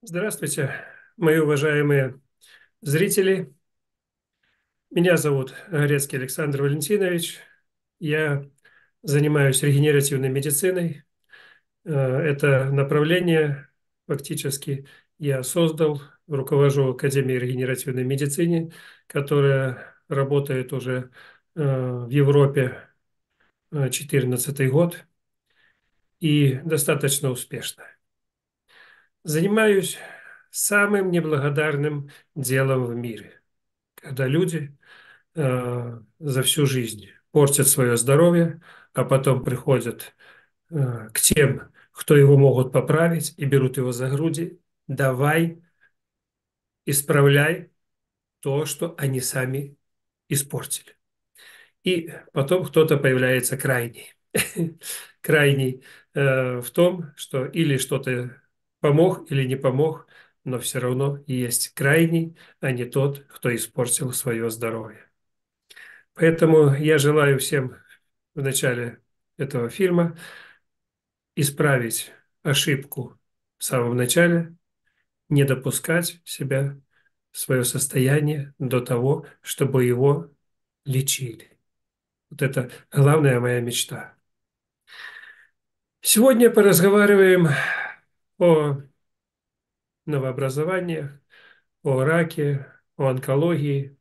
Здравствуйте, мои уважаемые зрители. Меня зовут Горецкий Александр Валентинович. Я занимаюсь регенеративной медициной. Это направление фактически я создал, руковожу Академией регенеративной медицины, которая работает уже в Европе 14 год и достаточно успешно. Занимаюсь самым неблагодарным делом в мире, когда люди за всю жизнь портят свое здоровье, а потом приходят к тем, кто его могут поправить, и берут его за груди. Давай, исправляй то, что они сами испортили. И потом кто-то появляется крайний. Крайний в том, что или что-то помог, или не помог, но все равно есть крайний, а не тот, кто испортил свое здоровье. Поэтому я желаю всем в начале этого фильма исправить ошибку в самом начале, не допускать себя, свое состояние до того, чтобы его лечили. Вот это главная моя мечта. Сегодня поразговариваем о новообразованиях, о раке, о онкологии.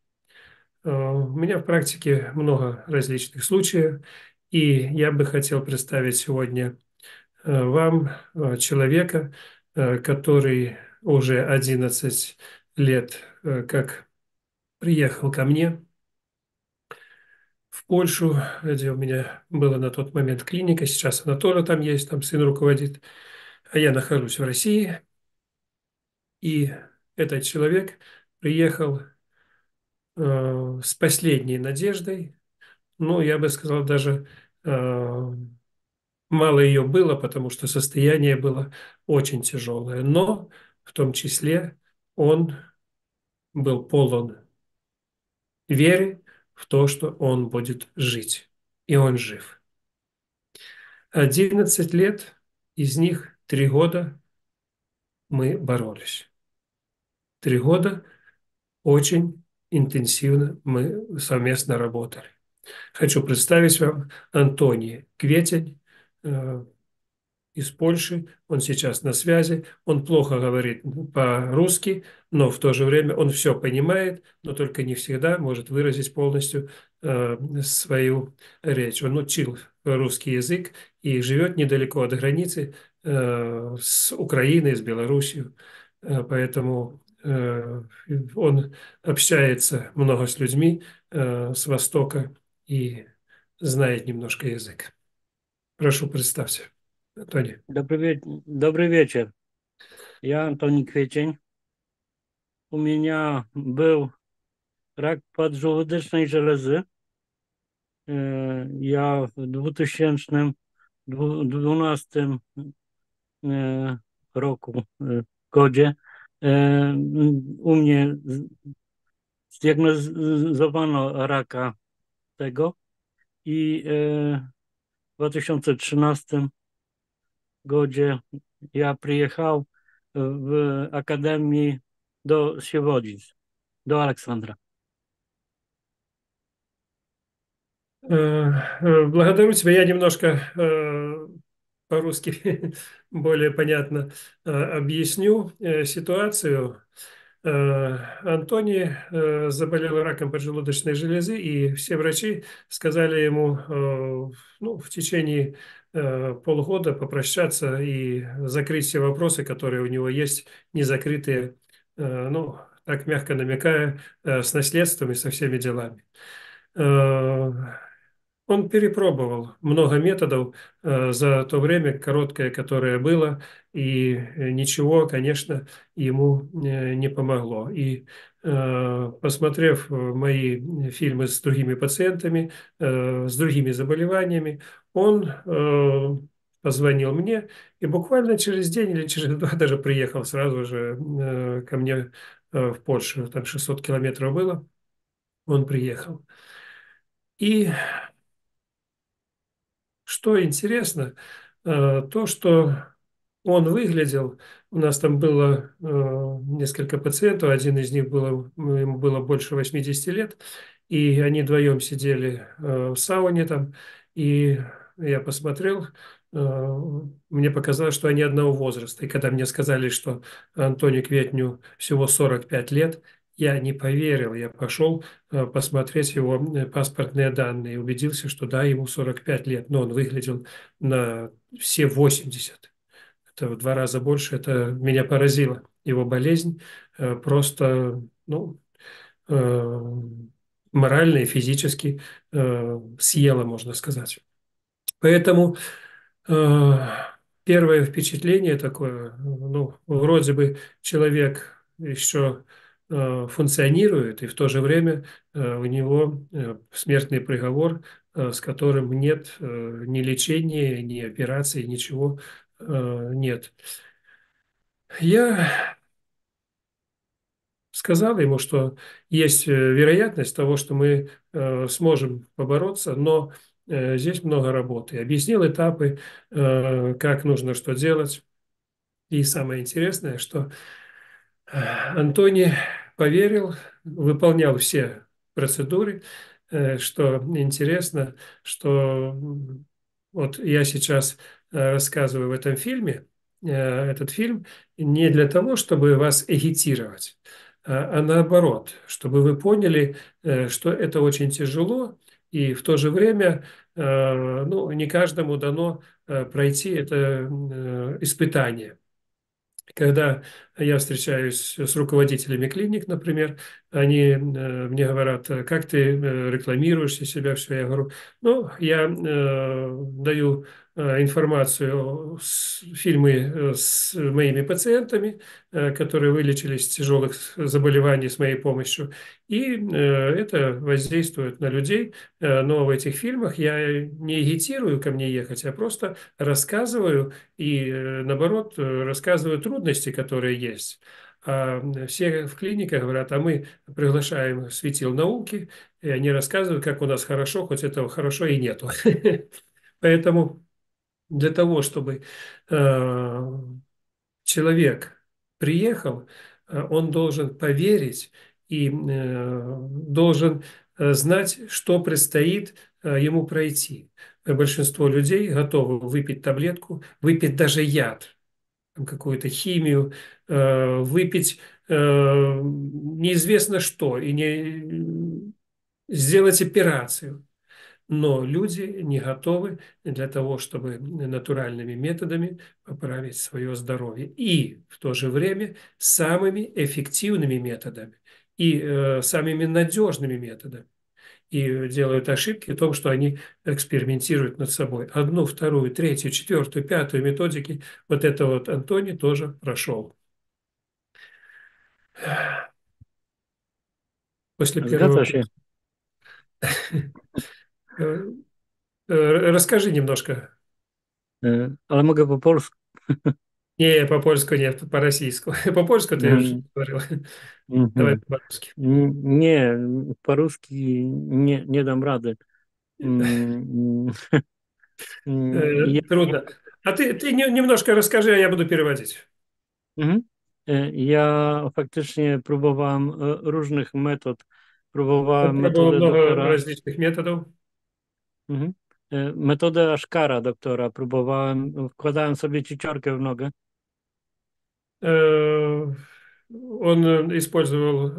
У меня в практике много различных случаев, и я бы хотел представить сегодня вам человека, который уже 11 лет как приехал ко мне в Польшу, где у меня была на тот момент клиника, сейчас она тоже там есть, там сын руководит, а я нахожусь в России, и этот человек приехал с последней надеждой, ну, я бы сказал, даже мало ее было, потому что состояние было очень тяжелое, но в том числе он был полон веры в то, что он будет жить. И он жив. 11 лет, из них 3 года мы боролись. 3 года очень интенсивно мы совместно работали. Хочу представить вам Антония Кветень, из Польши, он сейчас на связи, он плохо говорит по-русски, но в то же время он все понимает, но только не всегда может выразить полностью свою речь. Он учил русский язык и живет недалеко от границы с Украиной, с Белоруссией, поэтому он общается много с людьми с Востока и знает немножко язык. Прошу, представься, Тони. Добрый вечер. Я Антоний Кветень. У меня был рак поджелудочной железы. Я в 2012 roku, godzie, u mnie zdiagnozowano raka tego i w 2013 гоdzie я приехал в академию до Севодиц, до Александра. Благодарю тебя. Я немножко по-русски более понятно объясню ситуацию. Антоний заболел раком поджелудочной железы, и все врачи сказали ему ну, в течение полгода попрощаться и закрыть все вопросы, которые у него есть, незакрытые, ну, так мягко намекая, с наследством и со всеми делами. Э, Он перепробовал много методов за то время короткое, которое было, и ничего, конечно, ему не помогло. И посмотрев мои фильмы с другими пациентами, с другими заболеваниями, он позвонил мне и буквально через день или через два даже приехал сразу же ко мне в Польшу. Там 600 километров было, он приехал. И что интересно, то, что он выглядел, у нас там было несколько пациентов, один из них было, ему было больше 80 лет, и они вдвоем сидели в сауне там, и я посмотрел, мне показалось, что они одного возраста. И когда мне сказали, что Антонио Кветню всего 45 лет, я не поверил, я пошел посмотреть его паспортные данные и убедился, что да, ему 45 лет, но он выглядел на все 80. Это в 2 раза больше. Это меня поразило. Его болезнь просто, ну, э, морально и физически съела, можно сказать. Поэтому э, первое впечатление такое, ну, вроде бы человек еще функционирует, и в то же время у него смертный приговор, с которым нет ни лечения, ни операции, ничего нет. Я сказал ему, что есть вероятность того, что мы сможем побороться, но здесь много работы. Объяснил этапы, как нужно что делать. И самое интересное, что Антоний поверил, выполнял все процедуры. Что интересно, что вот я сейчас рассказываю в этом фильме, этот фильм не для того, чтобы вас агитировать, а наоборот, чтобы вы поняли, что это очень тяжело, и в то же время ну, не каждому дано пройти это испытание. Когда я встречаюсь с руководителями клиник, например, они мне говорят, как ты рекламируешь себя, все. Я говорю, ну, я даю информацию, фильмы с моими пациентами, которые вылечились от тяжелых заболеваний с моей помощью, и это воздействует на людей, но в этих фильмах я не агитирую ко мне ехать, а просто рассказываю и, наоборот, рассказывают трудности, которые есть. А все в клиниках говорят, а мы приглашаем светил науки, и они рассказывают, как у нас хорошо, хоть этого хорошо и нету. Поэтому для того, чтобы человек приехал, он должен поверить и должен знать, что предстоит ему пройти. Большинство людей готовы выпить таблетку, выпить даже яд, там какую-то химию, выпить неизвестно что и не сделать операцию. Но люди не готовы для того, чтобы натуральными методами поправить свое здоровье. И в то же время самыми эффективными методами и самыми надежными методами. И делают ошибки в том, что они экспериментируют над собой. Одну, вторую, третью, четвертую, пятую методики. Вот это вот Антоний тоже прошел. После первого Zgadza się. курса. Э, Расскажи немножко. Ale mogę po polsku. Не, по польску нет, по российску. По польску ты уже Mhm. говорил. Давай Mhm. по-русски. Nie, по-русски nie dam rady. Mm, Ja, Трудно. А ты немножко расскажи, а я буду переводить. mhm. Ja faktycznie próbowałem różnych metod. Próbowałem Попробовал metodę много doktora. различных методов. Mhm. Metodę Ashkara doktora próbowałem. Wkładałem sobie cieciorkę w nogę. Э, Он использовал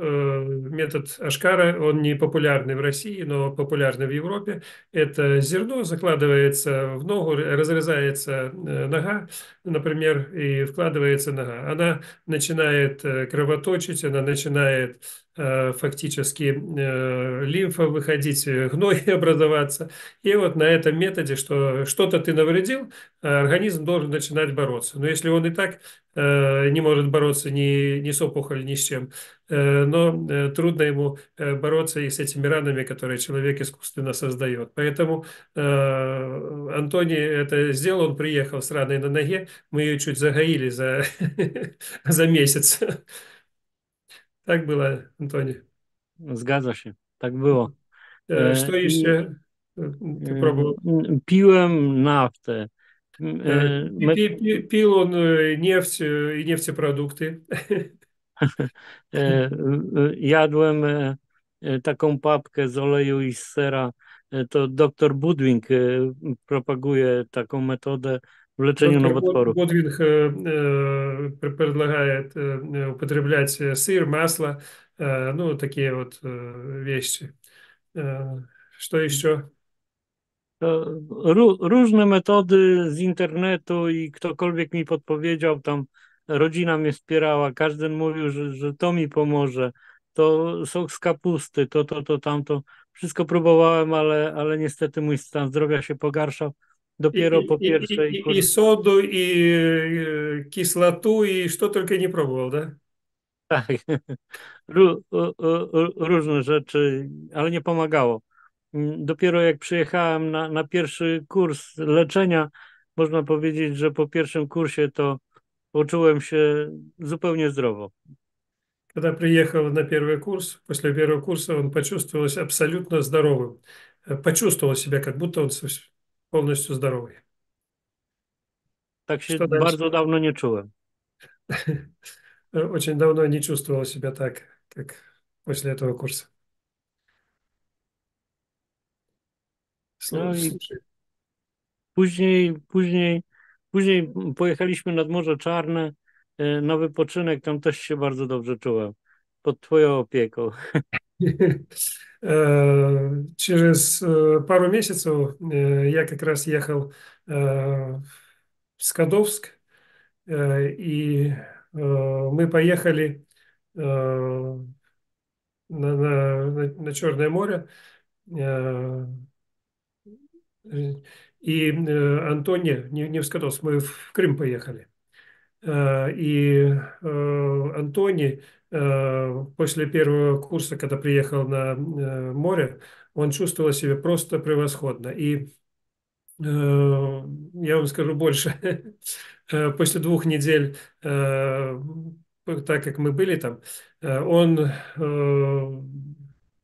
метод Ашкара, он не популярный в России, но популярный в Европе. Это зерно закладывается в ногу, разрезается нога, например, и вкладывается нога. Она начинает кровоточить, она начинает фактически лимфа выходить, гной образоваться. И вот на этом методе, что что-то ты навредил, организм должен начинать бороться. Но если он и так не может бороться ни с опухолью, ни с чем. Но трудно ему бороться и с этими ранами, которые человек искусственно создает. Поэтому Антоний это сделал, он приехал с раной на ноге, мы ее чуть загаили за, за месяц. Так было, Антоний. Zgadza się. Tak było. Что I еще ты пробовал? piłem naftę. Пил он нефть и нефтепродукты. Jadłem taką papkę z oleju i z sera. To doktor Budwig propaguje taką metodę w leczeniu Доктор nowotworów. Бодвинг предлагает употреблять сыр, масло, ну, такие вот вещи. Э, Что еще? To różne metody z internetu i ktokolwiek mi podpowiedział, tam rodzina mnie wspierała, każdy mówił, że to mi pomoże, to sok z kapusty, to, tamto. Wszystko próbowałem, ale niestety mój stan zdrowia się pogarszał. Dopiero po pierwszej И соду, и кислоту, и что только не пробовал, да? tak, różne rzeczy, ale nie pomagało. Dopiero jak przyjechałem na pierwszy kurs leczenia, można powiedzieć, że po pierwszym kursie to poczułem się zupełnie zdrowo. Когда приехал на первый курс, после первого курса он почувствовал себя абсолютно здоровым. Почувствовал себя, как будто он полностью здоровый. Tak się Что дальше? bardzo dawno nie czułem. Очень давно не чувствовал себя так, как после этого курса. No i Слушай, później, później pojechaliśmy nad Morze Czarne na wypoczynek, tam też się bardzo dobrze czułem. Pod twoją opieką. через пару месяцев я как раз ехал в Скадовск, и мы поехали на Черное море. Э, И Антон, не в Скадовск, мы в Крым поехали. И Антони после первого курса, когда приехал на море, он чувствовал себя просто превосходно. И я вам скажу больше. После 2 недель, так как мы были там, он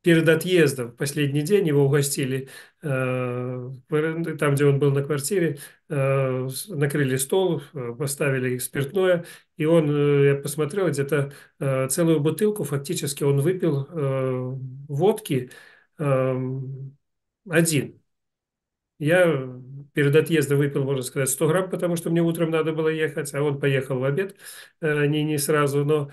перед отъездом, в последний день его угостили там, где он был на квартире, накрыли стол, поставили спиртное, и он, я посмотрел, где-то целую бутылку фактически он выпил водки один. Я перед отъездом выпил, можно сказать, 100 грамм, потому что мне утром надо было ехать, а он поехал в обед не сразу. Но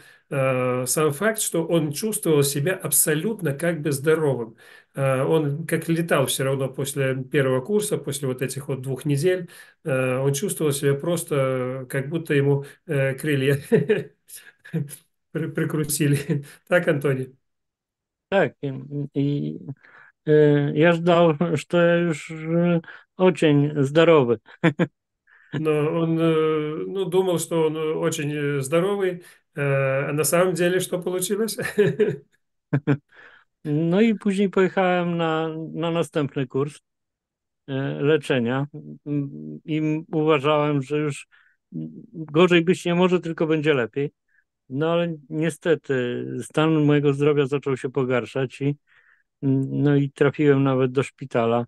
сам факт, что он чувствовал себя абсолютно как бы здоровым. Он как летал все равно после первого курса, после вот этих вот 2 недель. Он чувствовал себя просто, как будто ему крылья прикрутили. Так, Антоний? Tak, i я ждал, что я już очень здоровый. Но он ну, думал, что он очень здоровый, а на самом деле что получилось? No i później pojechałem na następny kurs leczenia i uważałem, że już gorzej być nie może, tylko będzie lepiej. No ale niestety stan mojego zdrowia zaczął się pogarszać no i trafiłem nawet do szpitala.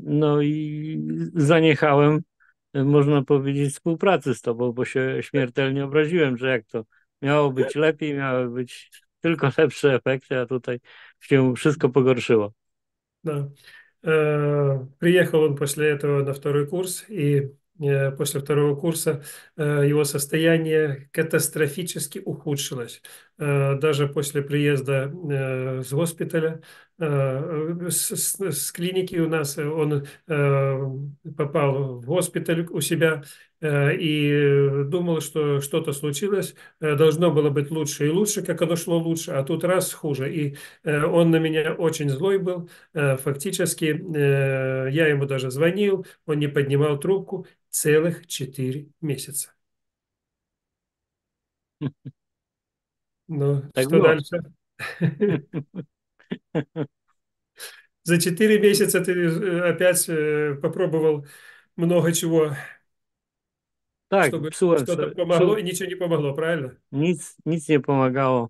No i zaniechałem, można powiedzieć, współpracy z tobą, bo się śmiertelnie obraziłem, że jak to miało być lepiej, miały być tylko lepsze efekty, a tutaj się wszystko pogorszyło. Да. Приехал он после этого на второй курс, и после второго курса его состояние катастрофически ухудшилось. Даже после приезда с госпиталя, с клиники у нас, он попал в госпиталь у себя и думал, что что-то случилось. Должно было быть лучше и лучше, как оно шло лучше, а тут раз хуже. И он на меня очень злой был. Фактически, я ему даже звонил, он не поднимал трубку целых 4 месяца. Ну, Tak что było. дальше? За 4 месяца ты опять попробовал много чего, Tak, чтобы psułem, что-то помогло, и ничего не помогло, правильно? nic nie pomagało.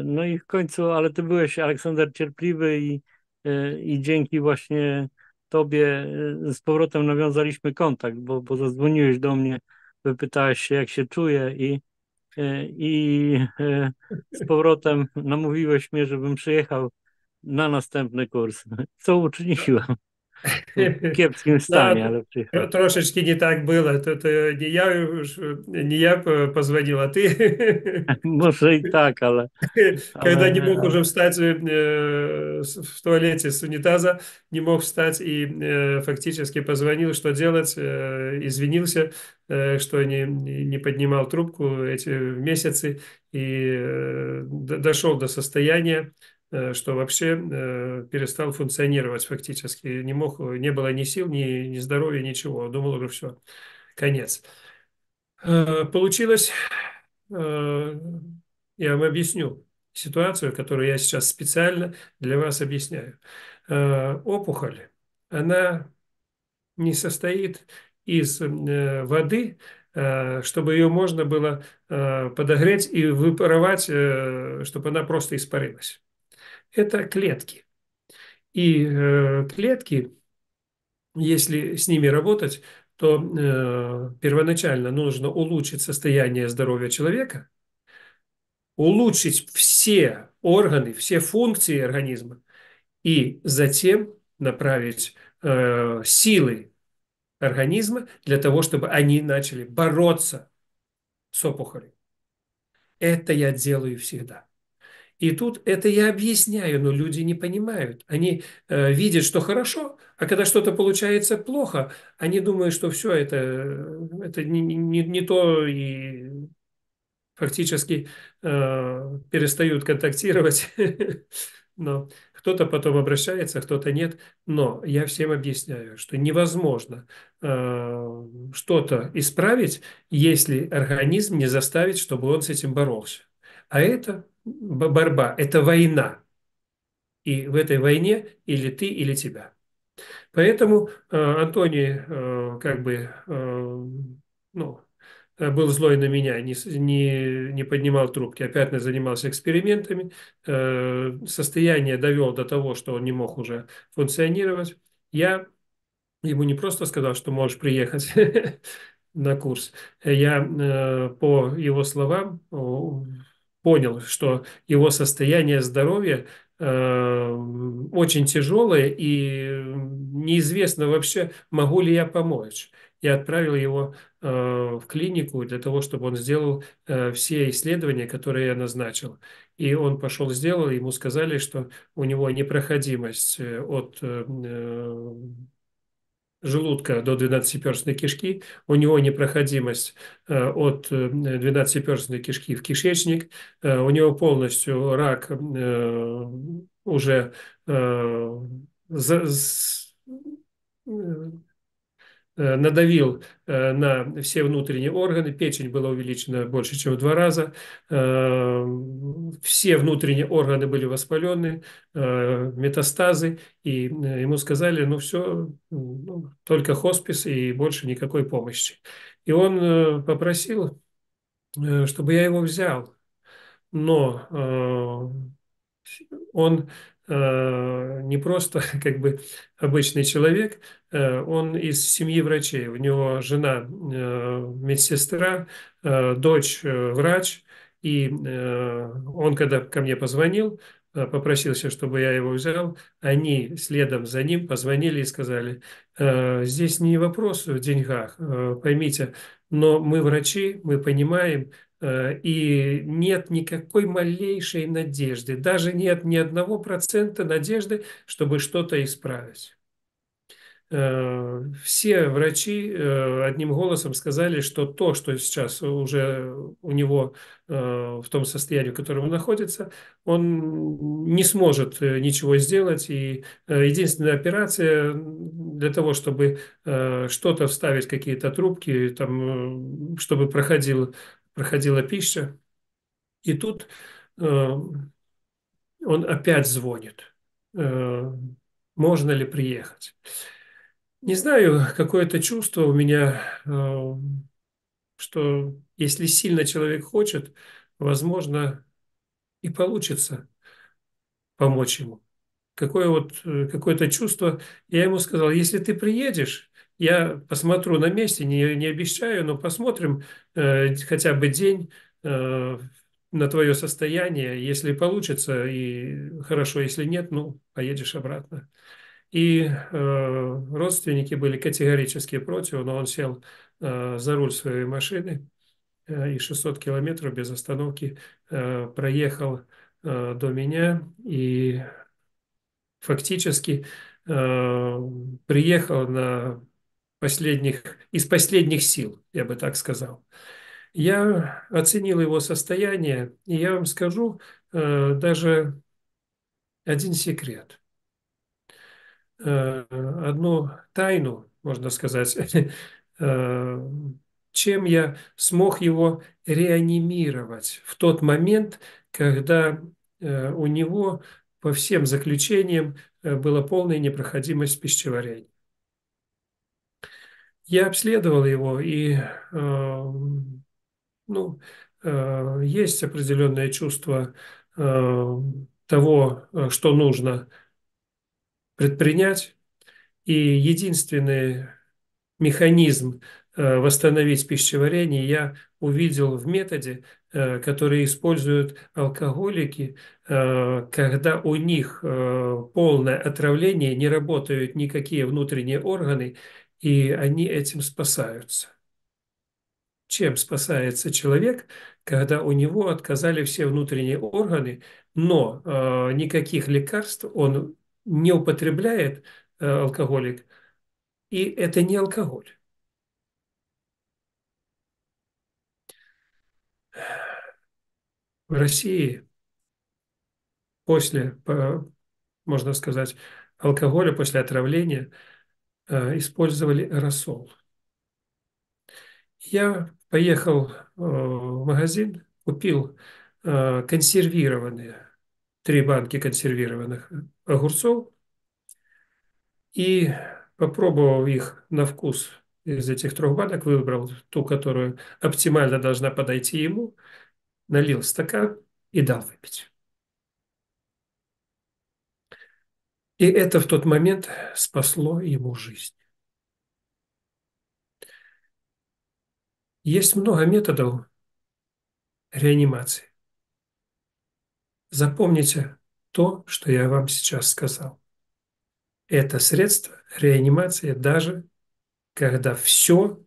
No i w końcu, ale ty byłeś, Aleksander, cierpliwy i dzięki właśnie tobie z powrotem nawiązaliśmy kontakt, bo zadzwoniłeś do mnie, wypytałeś się, jak się czuję i z powrotem namówiłeś mnie, żebym przyjechał na następny kurs, co uczyniłem w kiepskim Да, stanie, ale przyjechałem. трошечки не так было. Это не я позвонил, а ты. Może i tak, Когда не мог ale уже встать в туалете с унитаза, не мог встать и фактически позвонил, что делать, извинился, что не поднимал трубку эти месяцы и дошел до состояния, что вообще перестал функционировать фактически. Не мог, не было ни сил, ни здоровья, ничего. Думал уже все, конец. Получилось, э, я вам объясню ситуацию, которую я сейчас специально для вас объясняю. Опухоль, она не состоит из воды, чтобы ее можно было подогреть и выпаровать, чтобы она просто испарилась. Это клетки. И клетки, если с ними работать, то первоначально нужно улучшить состояние здоровья человека, улучшить все органы, все функции организма и затем направить силы организма для того, чтобы они начали бороться с опухолью. Это я делаю всегда. И тут это я объясняю, но люди не понимают. Они видят, что хорошо, а когда что-то получается плохо, они думают, что все это не то, и фактически перестают контактировать. Но кто-то потом обращается, кто-то нет. Но я всем объясняю, что невозможно что-то исправить, если организм не заставить, чтобы он с этим боролся. А это борьба, это война. И в этой войне или ты, или тебя. Поэтому Антоний как бы ну, был злой на меня, не поднимал трубки, опять занимался экспериментами, состояние довел до того, что он не мог уже функционировать. Я ему не просто сказал, что можешь приехать на курс. Я по его словам понял, что его состояние здоровья очень тяжелое, и неизвестно вообще, могу ли я помочь. Я отправил его в клинику для того, чтобы он сделал все исследования, которые я назначил. И он пошел, сделал, ему сказали, что у него непроходимость от желудка до двенадцатиперстной кишки, у него непроходимость от двенадцатиперстной кишки в кишечник, у него полностью рак уже за- с- надавил на все внутренние органы, печень была увеличена больше, чем в 2 раза, все внутренние органы были воспалены, метастазы, и ему сказали, ну все, ну, только хоспис и больше никакой помощи. И он попросил, чтобы я его взял, но он не просто как бы обычный человек, он из семьи врачей. У него жена медсестра, дочь врач, и он, когда ко мне позвонил, попросился, чтобы я его взял, они следом за ним позвонили и сказали, здесь не вопрос в деньгах, поймите, но мы врачи, мы понимаем, и нет никакой малейшей надежды, даже нет ни 1% надежды, чтобы что-то исправить. Все врачи одним голосом сказали, что то, что сейчас уже у него в том состоянии, в котором он находится, он не сможет ничего сделать. И единственная операция для того, чтобы что-то вставить, какие-то трубки, там, чтобы проходила пища. И тут он опять звонит. Можно ли приехать? Не знаю, какое-то чувство у меня, что если сильно человек хочет, возможно, и получится помочь ему. какое-то чувство. Я ему сказал, если ты приедешь, я посмотрю на месте, не обещаю, но посмотрим хотя бы день на твое состояние. Если получится, и хорошо, если нет, ну, поедешь обратно. И родственники были категорически против, но он сел за руль своей машины и 600 километров без остановки проехал до меня и фактически приехал из последних сил, я бы так сказал. Я оценил его состояние, и я вам скажу даже один секрет. Одну тайну, можно сказать, э, чем я смог его реанимировать в тот момент, когда у него по всем заключениям была полная непроходимость пищеварения. Я обследовал его, и ну, есть определенное чувство того, что нужно предпринять, и единственный механизм восстановить пищеварение я увидел в методе, который используют алкоголики, когда у них полное отравление, не работают никакие внутренние органы, и они этим спасаются. Чем спасается человек, когда у него отказали все внутренние органы, но никаких лекарств он не употребляет, алкоголик, и это не алкоголь. В России после, можно сказать, алкоголя, после отравления использовали рассол. Я поехал в магазин, купил консервированные, 3 банки консервированных огурцов и попробовал их на вкус. Из этих 3 банок выбрал ту, которая оптимально должна подойти ему, налил стакан и дал выпить. И это в тот момент спасло ему жизнь. Есть много методов реанимации. Запомните то, что я вам сейчас сказал. Это средство реанимации даже когда все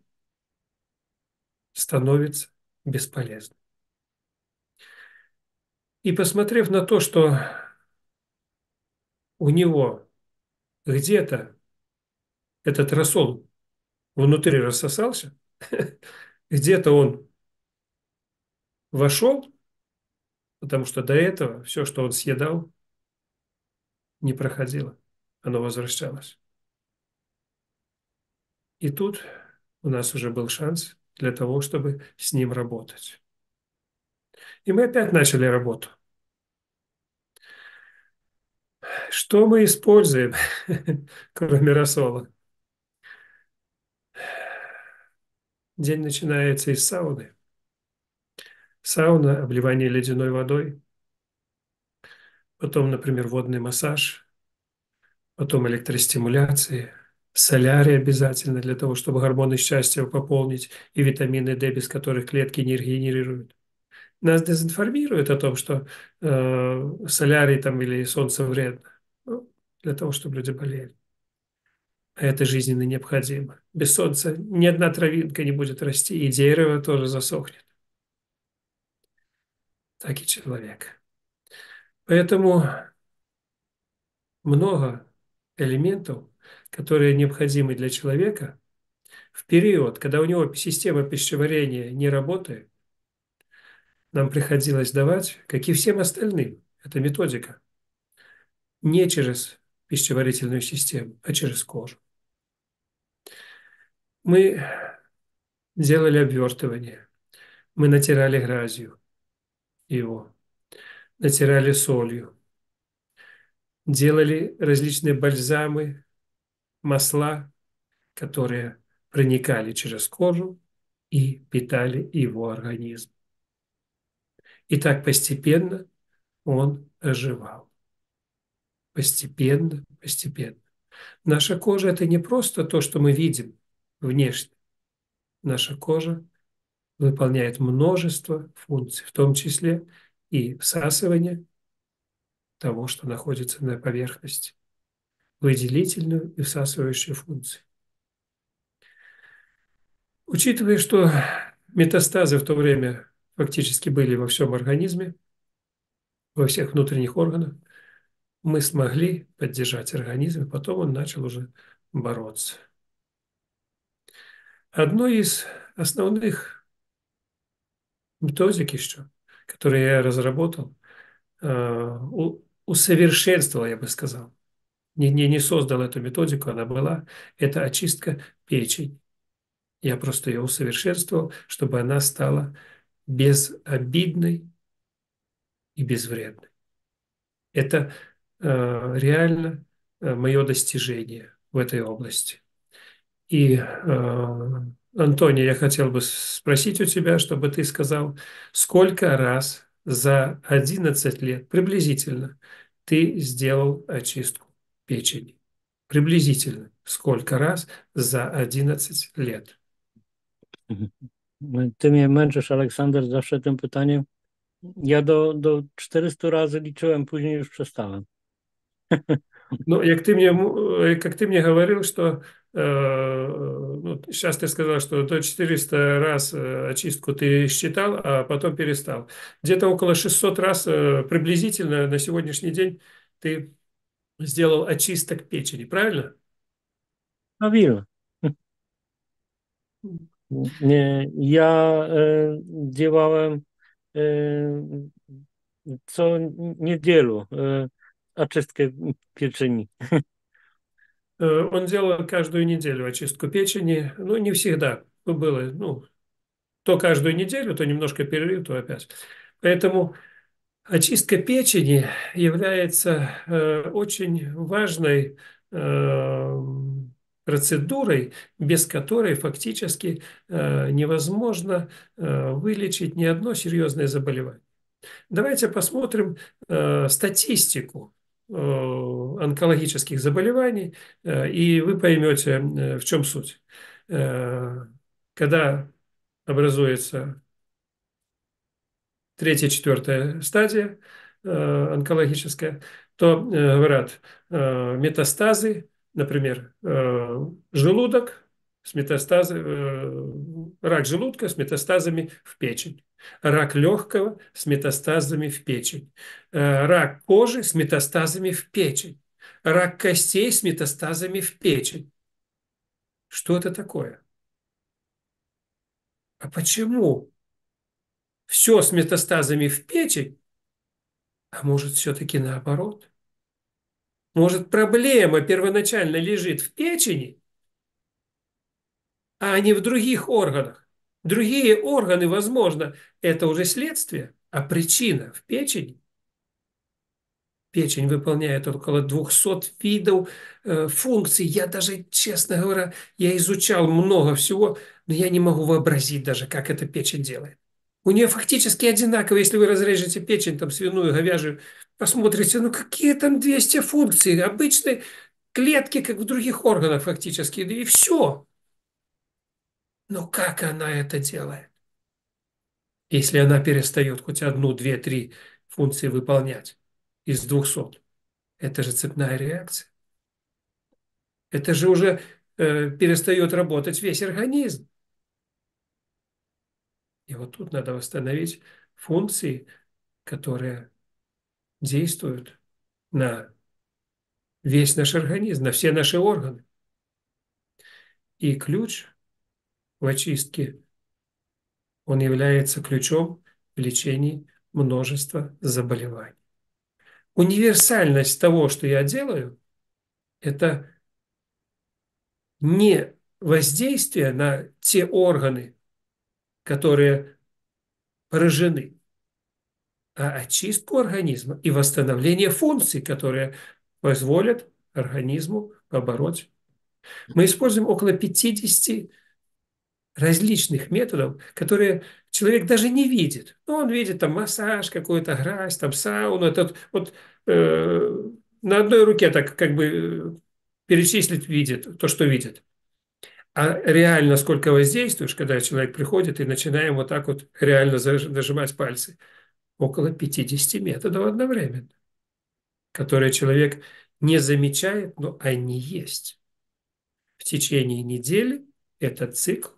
становится бесполезным. И посмотрев на то, что у него где-то этот рассол внутри рассосался, где-то он вошел, потому что до этого все, что он съедал, не проходило, оно возвращалось. И тут у нас уже был шанс для того, чтобы с ним работать. И мы опять начали работу. Что мы используем, кроме рассола? День начинается из сауны. Сауна, обливание ледяной водой, потом, например, водный массаж, потом электростимуляции, солярий обязательно для того, чтобы гормоны счастья пополнить и витамины D, без которых клетки не регенерируют. Нас дезинформируют о том, что солярий там или солнце вредно. Ну, для того, чтобы люди болели. А это жизненно необходимо. Без солнца ни одна травинка не будет расти, и дерево тоже засохнет. Так и человек. Поэтому много элементов, которые необходимы для человека в период, когда у него система пищеварения не работает, нам приходилось давать, как и всем остальным, это методика, не через пищеварительную систему, а через кожу. Мы делали обвертывание, мы натирали грязью его, натирали солью, делали различные бальзамы, масла, которые проникали через кожу и питали его организм. И так постепенно он оживал. постепенно, постепенно. Наша кожа – это не просто то, что мы видим внешне. Наша кожа выполняет множество функций, в том числе и всасывание того, что находится на поверхности, выделительную и всасывающую функции. Учитывая, что метастазы в то время фактически были во всем организме, во всех внутренних органах, мы смогли поддержать организм, и потом он начал уже бороться. Одной из основных методик еще, которые я разработал, усовершенствовал, я бы сказал, не создал эту методику, она была, это очистка печени. Я просто ее усовершенствовал, чтобы она стала безобидной и безвредной. Это реально мое достижение в этой области. И, Антоний, я хотел бы спросить у тебя, чтобы ты сказал, сколько раз за 11 лет приблизительно ты сделал очистку печени? Приблизительно сколько раз за 11 лет? Ty mnie męczysz, Aleksander, zawsze tym pytaniem. Ja do 400 razy liczyłem, później już przestałem. Ну, как ты мне говорил, что ну, сейчас ты сказал, что до 400 раз очистку ты считал, а потом перестал. Где-то около 600 раз приблизительно на сегодняшний день ты сделал очисток печени, правильно? Prawidłowo. Nie, ja działałem e, co niedzielu oczystkę pieczeni. Он делал каждую неделю очистку печени, ну, не всегда. Было, ну, то каждую неделю, то немножко перерыв, то опять. Поэтому очистка печени является очень важной процедурой, без которой фактически невозможно вылечить ни одно серьезное заболевание. Давайте посмотрим статистику онкологических заболеваний, и вы поймете, в чем суть. Когда образуется третья, четвертая стадия онкологическая, то говорят метастазы, например, желудок с рак желудка с метастазами в печень, рак легкого с метастазами в печень, рак кожи с метастазами в печень, рак костей с метастазами в печень. Что это такое? А почему все с метастазами в печень? А может, все-таки наоборот? Может, проблема первоначально лежит в печени, а не в других органах? Другие органы, возможно, это уже следствие, а причина в печени. Печень выполняет около 200 видов функций. Я даже, честно говоря, я изучал много всего, но я не могу вообразить даже, как эта печень делает. У нее фактически одинаково, если вы разрежете печень, там свиную, говяжью, посмотрите, ну какие там 200 функций, обычные клетки, как в других органах фактически, и все. Но как она это делает? Если она перестает хоть одну, две, три функции выполнять из 200, это же цепная реакция. Это же уже перестает работать весь организм. И вот тут надо восстановить функции, которые действуют на весь наш организм, на все наши органы. И ключ в очистке, он является ключом в лечении множества заболеваний. Универсальность того, что я делаю, это не воздействие на те органы, которые поражены, а очистку организма и восстановление функций, которые позволят организму побороть. Мы используем около 50 различных методов, которые человек даже не видит. Ну, он видит там массаж какой-то, грязь, там сауну. Этот, вот, на одной руке так как бы перечислить видит то, что видит. А реально сколько воздействуешь, когда человек приходит и начинаем вот так вот реально нажимать пальцы? Около 50 методов одновременно, которые человек не замечает, но они есть. В течение недели этот цикл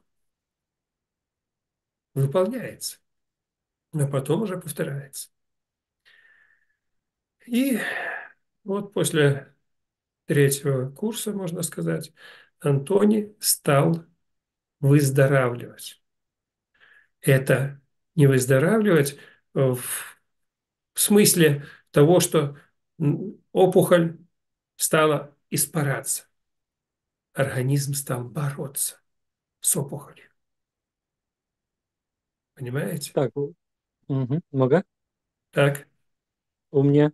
выполняется, но потом уже повторяется. И вот после третьего курса, можно сказать, Антони стал выздоравливать. Это не выздоравливать в смысле того, что опухоль стала испаряться. Организм стал бороться с опухолью. Понимаете? Так, mogę? Так. U mnie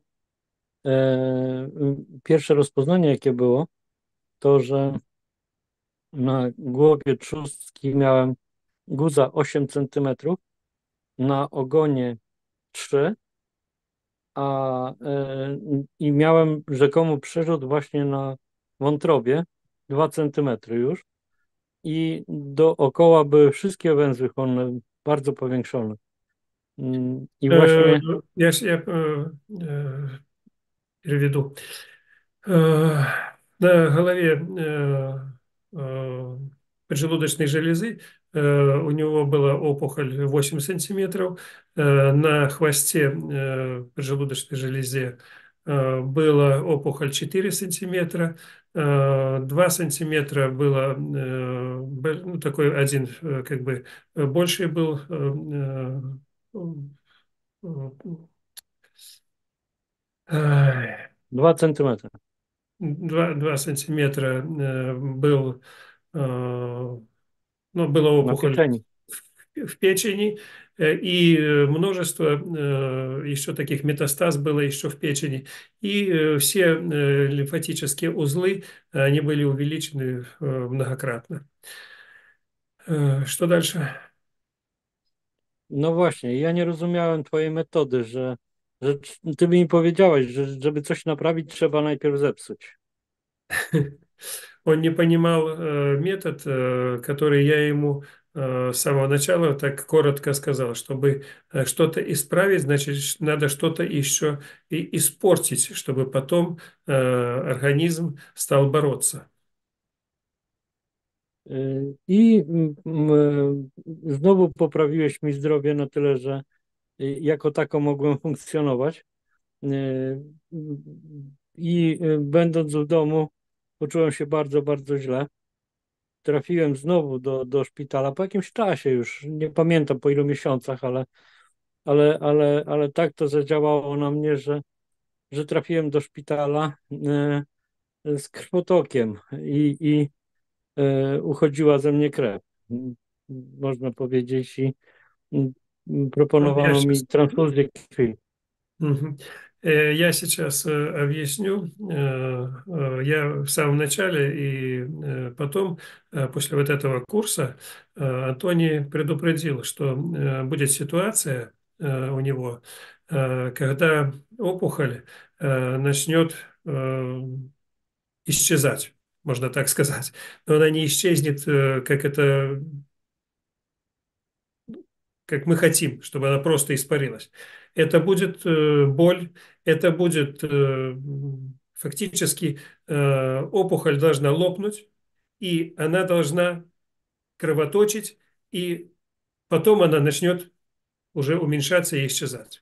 pierwsze rozpoznanie, jakie było, to, że na głowie trzustki miałem guza 8 centymetrów, na ogonie 3, i miałem rzekomo przerzut właśnie na wątrobie 2 centymetry już i dookoła były wszystkie węzły chłonne bardzo powiększone. I Э, właśnie я переведу. Э, На голове э, поджелудочной железы у него была опухоль 8 сантиметров, на хвосте поджелудочной железе была опухоль 4 сантиметра, 2 сантиметра было, ну, такой один как бы больший был, э, 2 centymetry. 2 сантиметра был, ну, была Na опухоль pieczeni. в печени, и множество еще таких метастаз было еще в печени. И все лимфатические узлы, они были увеличены многократно. Что дальше? No właśnie, ja nie rozumiałem twojej metody, że ty mi powiedziałeś, że żeby coś naprawić, trzeba najpierw zepsuć. Он не понимал метод, который я ему с самого начала так коротко сказал. Чтобы что-то исправить, значит, надо что-то еще и испортить, чтобы потом организм стал бороться. I znowu poprawiłeś mi zdrowie na tyle, że jako tako mogłem funkcjonować. Y, Będąc w domu, poczułem się bardzo, bardzo źle. Trafiłem znowu do szpitala po jakimś czasie już, nie pamiętam po ilu miesiącach, ale tak to zadziałało na mnie, że trafiłem do szpitala z krwotokiem i uchodziła ze mnie krew, można powiedzieć, i Я proponowano mi сейчас transfuzję krwi. Мгм. Я сейчас объясню. Я в самом начале и потом, после вот этого курса, Антоний предупредил, что будет ситуация у него, когда опухоль начнет исчезать, можно так сказать. Но она не исчезнет, как мы хотим, чтобы она просто испарилась. Это будет боль, это будет фактически опухоль должна лопнуть, и она должна кровоточить, и потом она начнет уже уменьшаться и исчезать.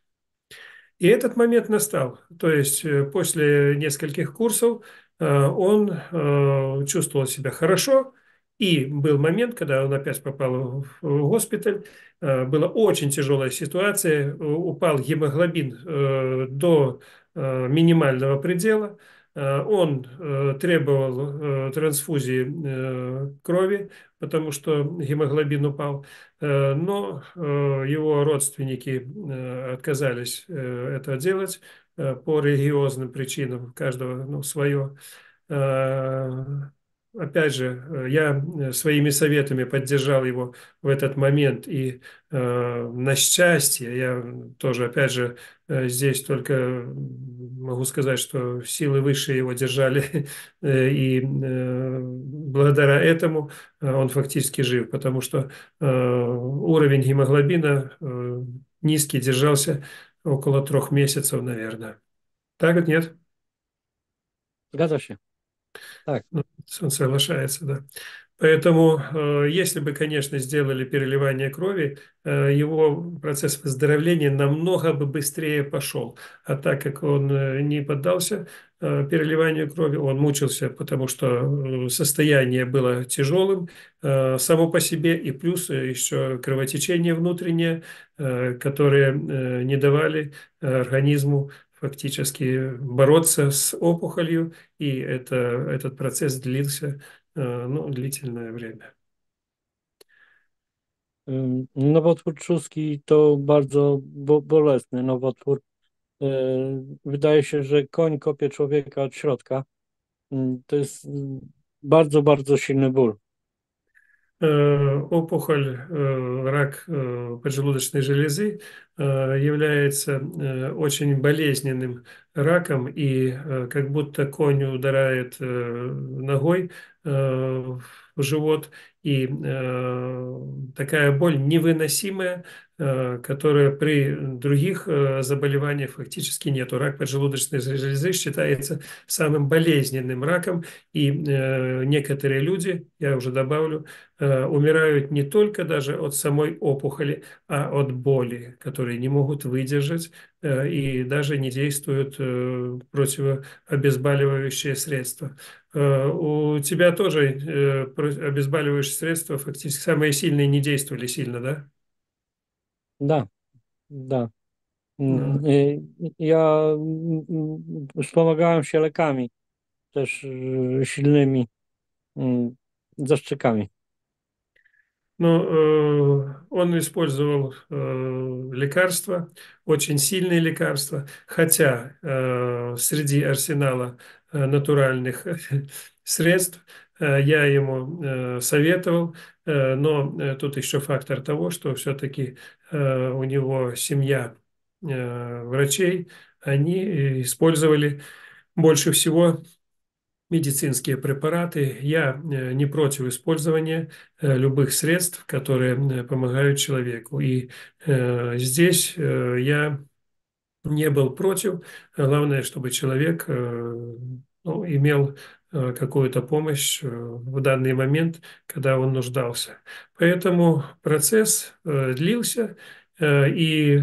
И этот момент настал. То есть после нескольких курсов он чувствовал себя хорошо. И был момент, когда он опять попал в госпиталь. Была очень тяжелая ситуация. Упал гемоглобин до минимального предела. Он требовал трансфузии крови, потому что гемоглобин упал. Но его родственники отказались это делать по религиозным причинам, у каждого ну, свое. опять же, я своими советами поддержал его в этот момент. И на счастье, я тоже, опять же, здесь только могу сказать, что силы высшие его держали. И благодаря этому он фактически жив, потому что уровень гемоглобина низкий, держался около 3 месяцев, наверное. Так, нет? Zgadza się. Tak. Ну, он соглашается, да. Поэтому, если бы, конечно, сделали переливание крови, его процесс выздоровления намного бы быстрее пошел. А так как он не поддался переливанию крови, он мучился, потому что состояние было тяжелым само по себе, и плюс еще кровотечение внутреннее, которые не давали организму фактически бороться с опухолью, и этот процесс длился ну, длительное время. Nowotwór trzustki to bardzo bolesny nowotwór. Wydaje się, że koń kopie człowieka od środka. To jest bardzo, bardzo silny ból. Опухоль, рак поджелудочной железы является очень болезненным раком, и как будто конь ударяет ногой в живот, и такая боль невыносимая, которая при других заболеваниях фактически нету. Рак поджелудочной железы считается самым болезненным раком, и некоторые люди, я уже добавлю, умирают не только даже от самой опухоли, а от боли, которые не могут выдержать и даже не действуют противообезболивающие средства. У тебя тоже обезболивающие средства фактически самые сильные не действовали сильно, да? Da, da. Ну, Ja wspomagałem się lekami, też silnymi zaszczykami. Но он использовал лекарства, очень сильные лекарства, хотя среди арсенала натуральных средств я ему советовал, но тут еще фактор того, что все-таки у него семья врачей, они использовали больше всего медицинские препараты. Я не против использования любых средств, которые помогают человеку. И здесь я не был против. Главное, чтобы человек ну, имел какую-то помощь в данный момент, когда он нуждался. Поэтому процесс длился, и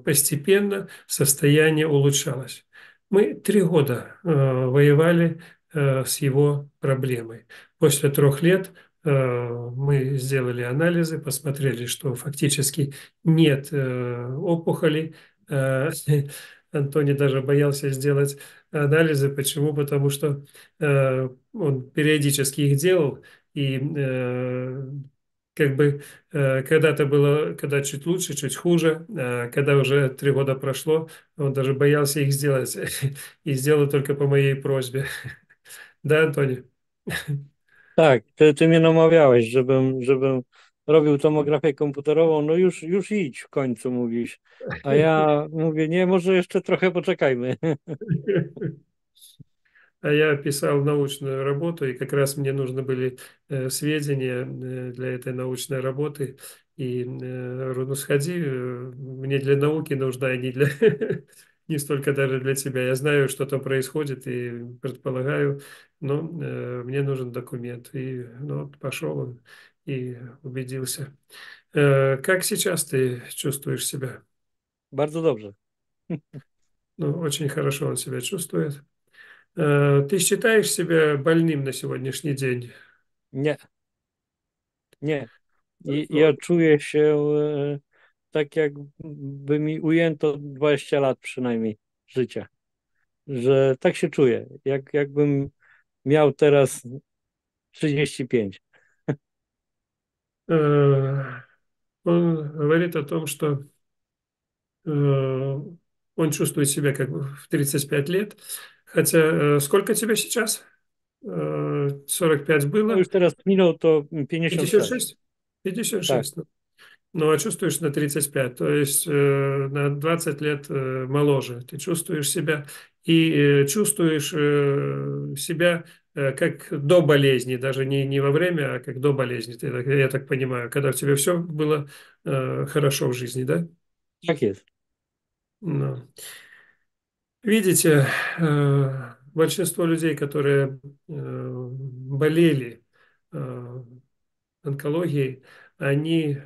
постепенно состояние улучшалось. Мы 3 года воевали с его проблемой. После 3 лет мы сделали анализы, посмотрели, что фактически нет опухолей. Э, Антоний даже боялся сделать анализы. Почему? Потому что он периодически их делал, и как бы когда-то было, когда чуть лучше, чуть хуже, когда уже 3 года прошло, он даже боялся их сделать и сделал только по моей просьбе. Да, Антоний? Tak, ty mnie namawiałeś, żebym robił tomografię komputerową. No już idź w końcu, mówisz. A ja mówię, nie, może jeszcze trochę poczekajmy. А я писал научную работу, и как раз мне нужны были сведения для этой научной работы. И говорю, ну сходи, мне для науки нужна, и не для, не столько даже для тебя. Я знаю, что там происходит, и предполагаю, но мне нужен документ. И ну, вот пошел он и убедился. Как сейчас ты чувствуешь себя? Bardzo dobrze. Ну, очень хорошо он себя чувствует. Ты считаешь себя больным на сегодняшний день? Nie, nie. Ja Ну, czuję się tak, jakby mi ujęto 20 lat przynajmniej życia. Że tak się czuję, jakbym miał teraz 35. э, Он говорит о том, что он чувствует себя как бы в 35 лет. Хотя сколько тебе сейчас? 45 No было, już teraz minął to 56. 56? Пятьдесят Tak, шесть. Ну, а чувствуешь на 35, то есть на 20 лет моложе. Ты чувствуешь себя и чувствуешь себя как до болезни, даже не во время, а как до болезни. Я так понимаю, когда у тебя все было хорошо в жизни, да? tak jest. Ну. Видите, большинство людей, которые болели э, онкологией, они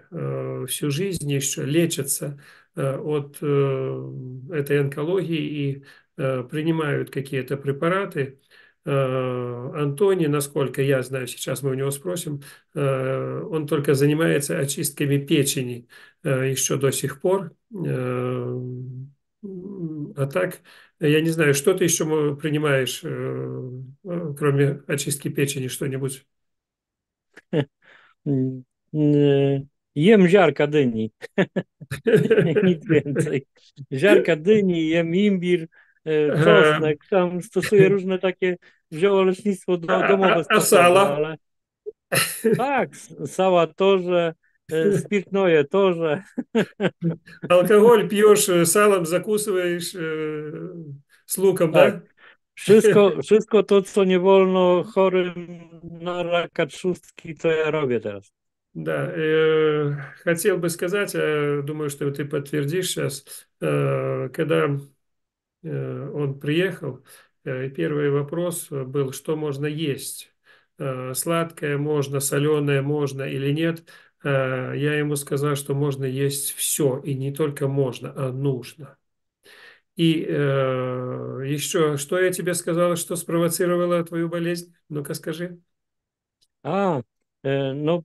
всю жизнь еще лечатся от этой онкологии и принимают какие-то препараты. Антоний, насколько я знаю, сейчас мы у него спросим, он только занимается очистками печени еще до сих пор. А так, я не знаю, что ты еще принимаешь, кроме очистки печени, что-нибудь? Mm, Jem ziarka dyni, nic więcej. Ziarka dyni, jem imbir, Э, czosnek, tam stosuję różne takie ziołolecznictwo domowe А sposoby, сало? ale tak, sała torze, spirytnoje torze, Алкоголь пьешь, салом закусываешь с луком, tak. да? Wszystko to, co nie wolno chorym na raka trzustki, to ja robię teraz. Да, хотел бы сказать, думаю, что ты подтвердишь сейчас, когда он приехал, первый вопрос был, что можно есть. Сладкое можно, соленое можно или нет. Я ему сказал, что можно есть все, и не только можно, а нужно. И еще, что я тебе сказал, что спровоцировало твою болезнь? Ну-ка скажи. A, no,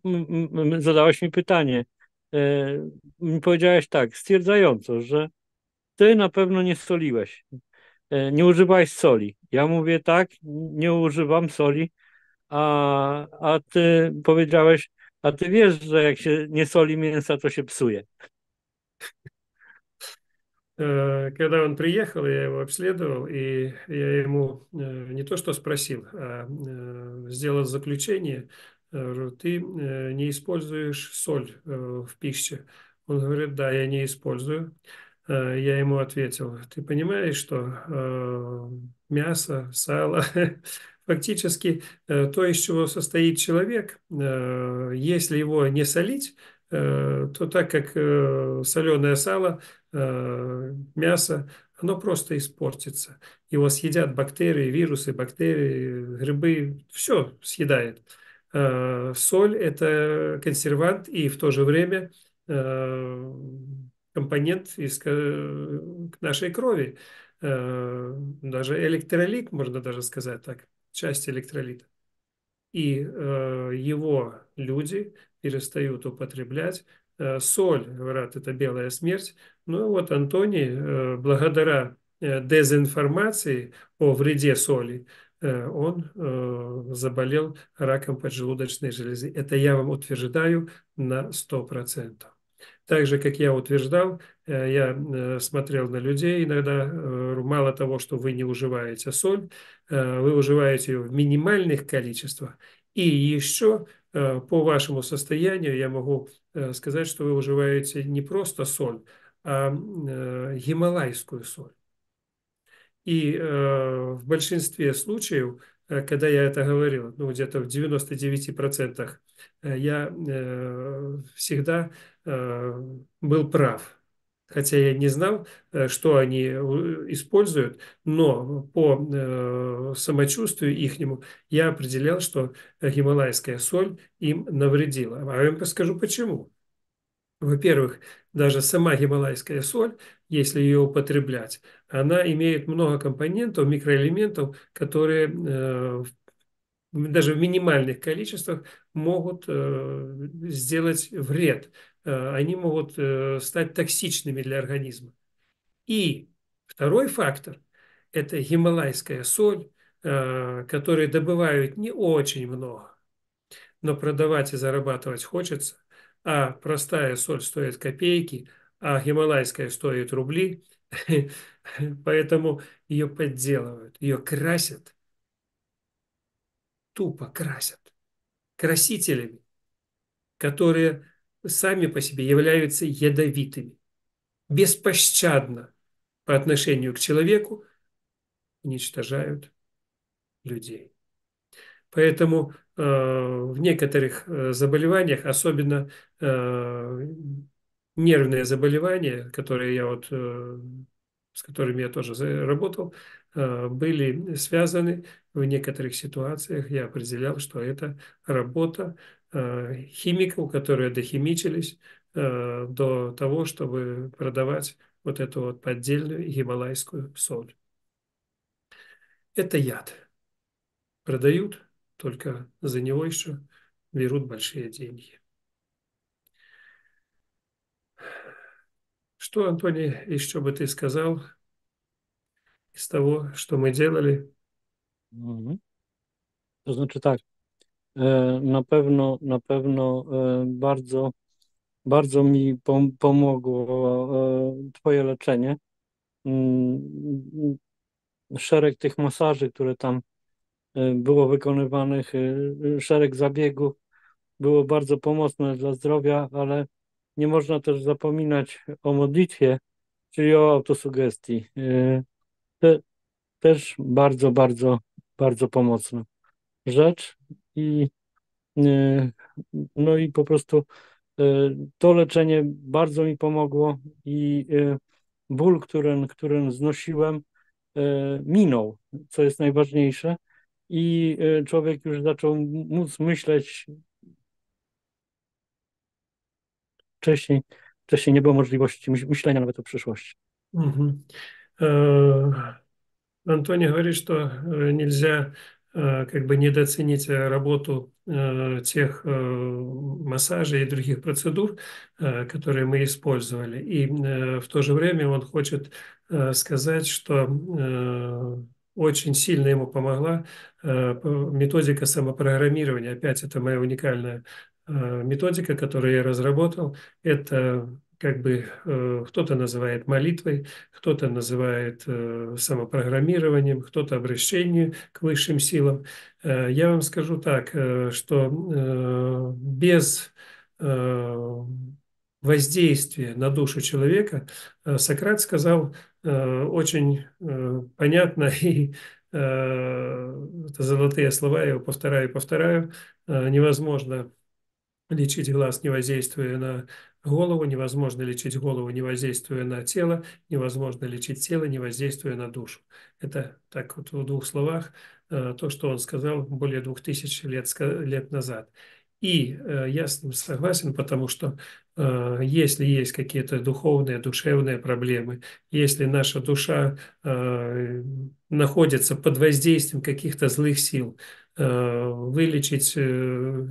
zadałeś mi pytanie. Powiedziałeś tak, stwierdzająco, że ty na pewno nie soliłeś, nie używałeś soli. Ja mówię tak, nie używam soli, a ty powiedziałeś, a ty wiesz, że jak się nie soli mięsa, to się psuje. Когда он приехал, я его обследовал, и я ему не то что спросил, а сделал заключение, говорю, ты не используешь соль в пище? Он говорит, да, я не использую. Я ему ответил, ты понимаешь, что мясо, сало, фактически то, из чего состоит человек, если его не солить, то так как соленое сало, мясо, оно просто испортится. Его съедят бактерии, вирусы, бактерии, грибы, все съедает. Соль– это консервант и в то же время компонент нашей крови. Даже электролит, можно даже сказать так, часть электролита. И его люди перестают употреблять. Соль, говорят, это белая смерть. Ну вот Антоний, благодаря дезинформации о вреде соли, он заболел раком поджелудочной железы. Это я вам утверждаю на 100%. Так же, как я утверждал, я смотрел на людей иногда, мало того, что вы не уживаете соль, вы уживаете ее в минимальных количествах, и еще по вашему состоянию я могу сказать, что вы уживаете не просто соль, а гималайскую соль. И в большинстве случаев, когда я это говорил, ну где-то в 99%, я всегда был прав. Хотя я не знал, что они используют, но по самочувствию ихнему я определял, что гималайская соль им навредила. А я вам расскажу почему. Во-первых, даже сама гималайская соль, если ее употреблять, она имеет много компонентов, микроэлементов, которые даже в минимальных количествах могут сделать вред. Они могут стать токсичными для организма. И второй фактор– это гималайская соль, которую добывают не очень много, но продавать и зарабатывать хочется, а простая соль стоит копейки, а гималайская стоит рубли, поэтому ее подделывают, ее красят тупо красят красителями, которые сами по себе являются ядовитыми, беспощадно по отношению к человеку уничтожают людей. Поэтому в некоторых заболеваниях, особенно нервные заболевания, которые я вот, с которыми я тоже работал, были связаны в некоторых ситуациях. Я определял, что это работа химиков, которые дохимичились до того, чтобы продавать вот эту вот поддельную гималайскую соль. Это яд. Продают, только за него еще берут большие деньги. Что, Антоний, еще бы ты сказал из того, что мы делали? Mhm. To znaczy tak, na pewno bardzo, bardzo mi pomogło Twoje leczenie. Mm, Szereg tych masaży, które tam było wykonywanych, szereg zabiegów było bardzo pomocne dla zdrowia, ale nie można też zapominać o modlitwie, czyli o autosugestii. Też bardzo, bardzo, bardzo pomocna rzecz i y, no i po prostu to leczenie bardzo mi pomogło i ból, który znosiłem, minął, co jest najważniejsze i człowiek już zaczął móc myśleć wcześniej, wcześniej nie było możliwości myślenia nawet o przyszłości. Мгм. Антоний говорит, что нельзя как бы недооценить работу тех массажей и других процедур, которые мы использовали. И в то же время он хочет сказать, что очень сильно ему помогла методика самопрограммирования. Опять это моя уникальная методика, которую я разработал. Это как бы кто-то называет молитвой, кто-то называет самопрограммированием, кто-то обращением к высшим силам. Я вам скажу так, что без воздействия на душу человека Сократ сказал очень понятно, и это золотые слова, я его повторяю и повторяю, невозможно лечить глаз, не воздействуя на голову, невозможно лечить голову, не воздействуя на тело, невозможно лечить тело, не воздействуя на душу. Это так вот в двух словах то, что он сказал более 2000 лет назад. И я с ним согласен, потому что если есть какие-то духовные, душевные проблемы, если наша душа находится под воздействием каких-то злых сил, вылечить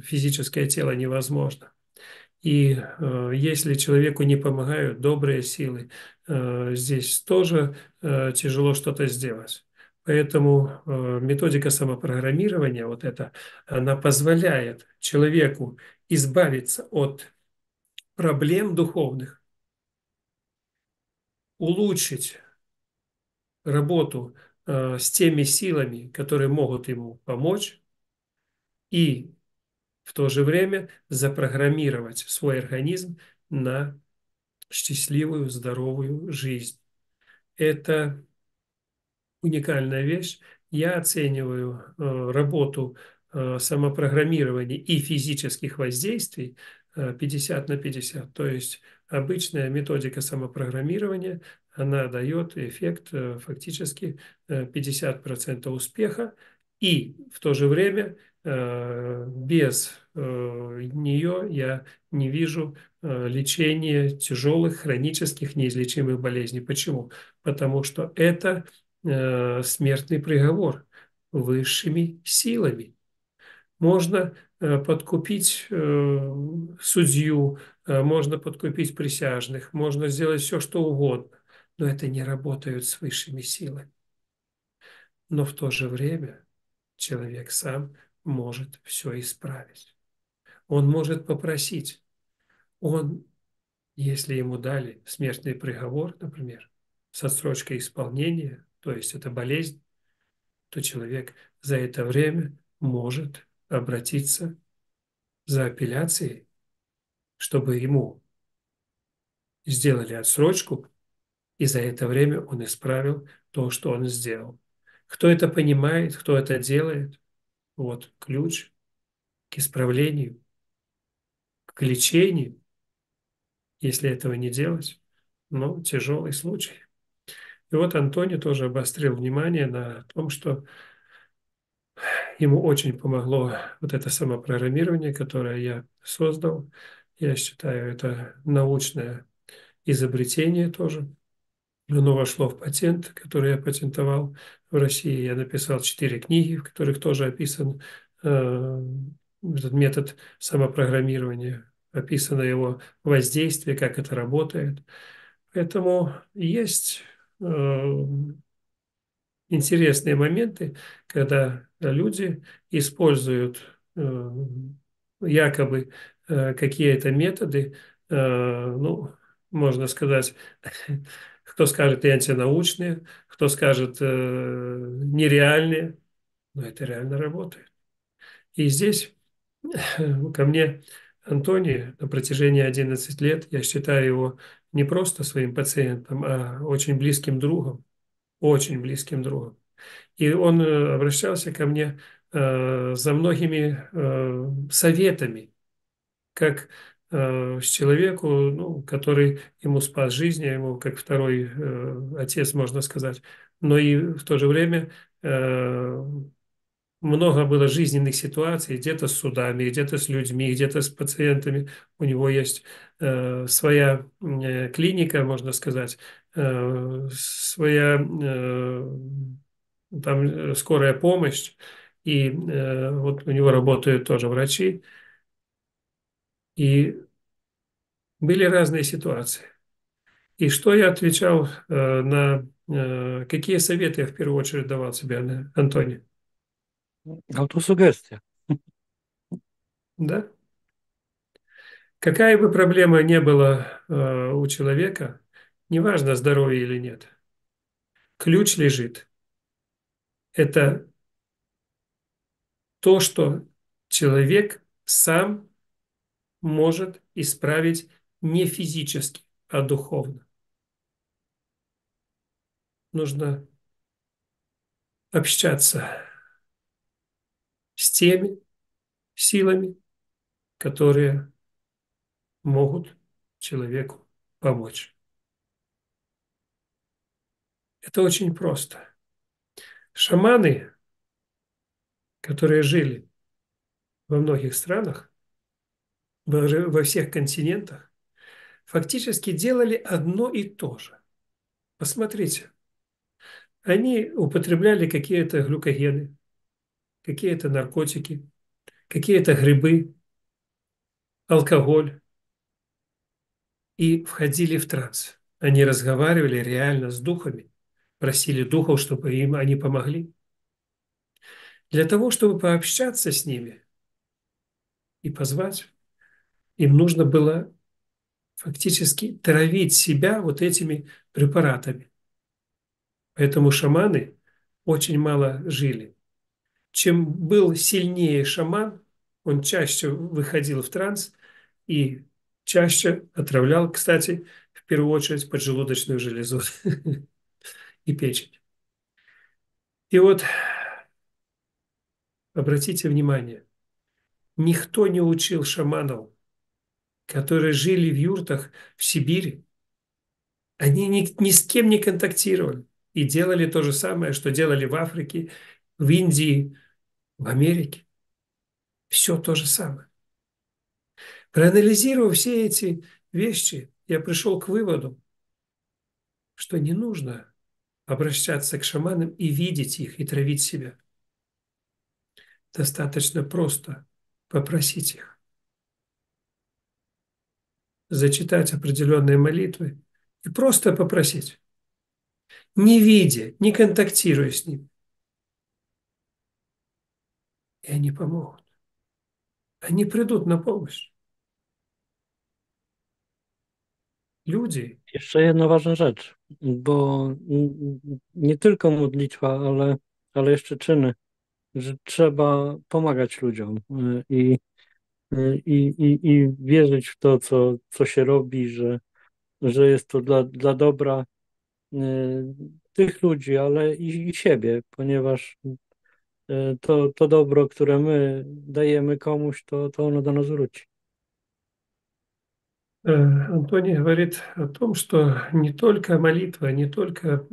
физическое тело невозможно. И если человеку не помогают добрые силы, здесь тоже тяжело что-то сделать. Поэтому методика самопрограммирования, вот эта, она позволяет человеку избавиться от проблем духовных, улучшить работу с теми силами, которые могут ему помочь, и в то же время запрограммировать свой организм на счастливую, здоровую жизнь. Это уникальная вещь. Я оцениваю работу самопрограммирования и физических воздействий 50 на 50. То есть обычная методика самопрограммирования, она дает эффект фактически 50% успеха, и в то же время без нее я не вижу лечения тяжелых хронических неизлечимых болезней. Почему? Потому что это смертный приговор высшими силами. Можно подкупить судью, можно подкупить присяжных, можно сделать все, что угодно, но это не работает с высшими силами. Но в то же время человек сам может все исправить. Он может попросить. Он, если ему дали смертный приговор, например, с отсрочкой исполнения, то есть это болезнь, то человек за это время может обратиться за апелляцией, чтобы ему сделали отсрочку, и за это время он исправил то, что он сделал. Кто это понимает, кто это делает, вот ключ к исправлению, к лечению. Если этого не делать, ну, тяжелый случай. И вот Антони тоже обострил внимание на том, что ему очень помогло вот это самопрограммирование, которое я создал. Я считаю, это научное изобретение тоже. Оно вошло в патент, который я патентовал в России. Я написал 4 книги, в которых тоже описан этот метод самопрограммирования, описано его воздействие, как это работает. Поэтому есть э, интересные моменты, когда люди используют якобы какие-то методы, ну, можно сказать, кто скажет и антинаучные, кто скажет нереальные, но это реально работает. И здесь ко мне Антоний на протяжении 11 лет, я считаю его не просто своим пациентом, а очень близким другом, очень близким другом. И он обращался ко мне за многими советами, как с человеку, ну, который ему спас жизнь, а ему как второй отец, можно сказать. Но и в то же время много было жизненных ситуаций, где-то с судами, где-то с людьми, где-то с пациентами. У него есть своя клиника, можно сказать, своя там скорая помощь, и вот у него работают тоже врачи, и были разные ситуации. И что я отвечал на какие советы я в первую очередь давал тебе, Антоний? Autosugestia. Да? Какая бы проблема не была у человека, неважно, здоровье или нет, ключ лежит. Это то, что человек сам может исправить не физически, а духовно. Нужно общаться с теми силами, которые могут человеку помочь. Это очень просто. Шаманы, которые жили во многих странах, во всех континентах, фактически делали одно и то же. Посмотрите, они употребляли какие-то глюкогены, какие-то наркотики, какие-то грибы, алкоголь и входили в транс. Они разговаривали реально с духами, просили духов, чтобы им они помогли. Для того, чтобы пообщаться с ними и позвать, им нужно было фактически травить себя вот этими препаратами. Поэтому шаманы очень мало жили. Чем был сильнее шаман, он чаще выходил в транс и чаще отравлял, кстати, в первую очередь поджелудочную железу и печень. И вот обратите внимание, никто не учил шаманов, которые жили в юртах в Сибири. Они ни с кем не контактировали и делали то же самое, что делали в Африке, в Индии, в Америке. Все то же самое. Проанализировав все эти вещи, я пришел к выводу, что не нужно обращаться к шаманам и видеть их, и травить себя. Достаточно просто попросить их, зачитать определенные молитвы и просто попросить, не видя, не контактируя с ним. И они помогут. Они prидут на помощь. Люди, Jeszcze jedna ważna rzecz, bo nie tylko modlitwa, ale jeszcze czyny. że trzeba pomagać ludziom i wierzyć w to, co się robi, że jest to dla dobra y, tych ludzi, ale i siebie, ponieważ to dobro, które my dajemy komuś, to ono do nas wróci. Антоний говорит о том, что не только молитва, не только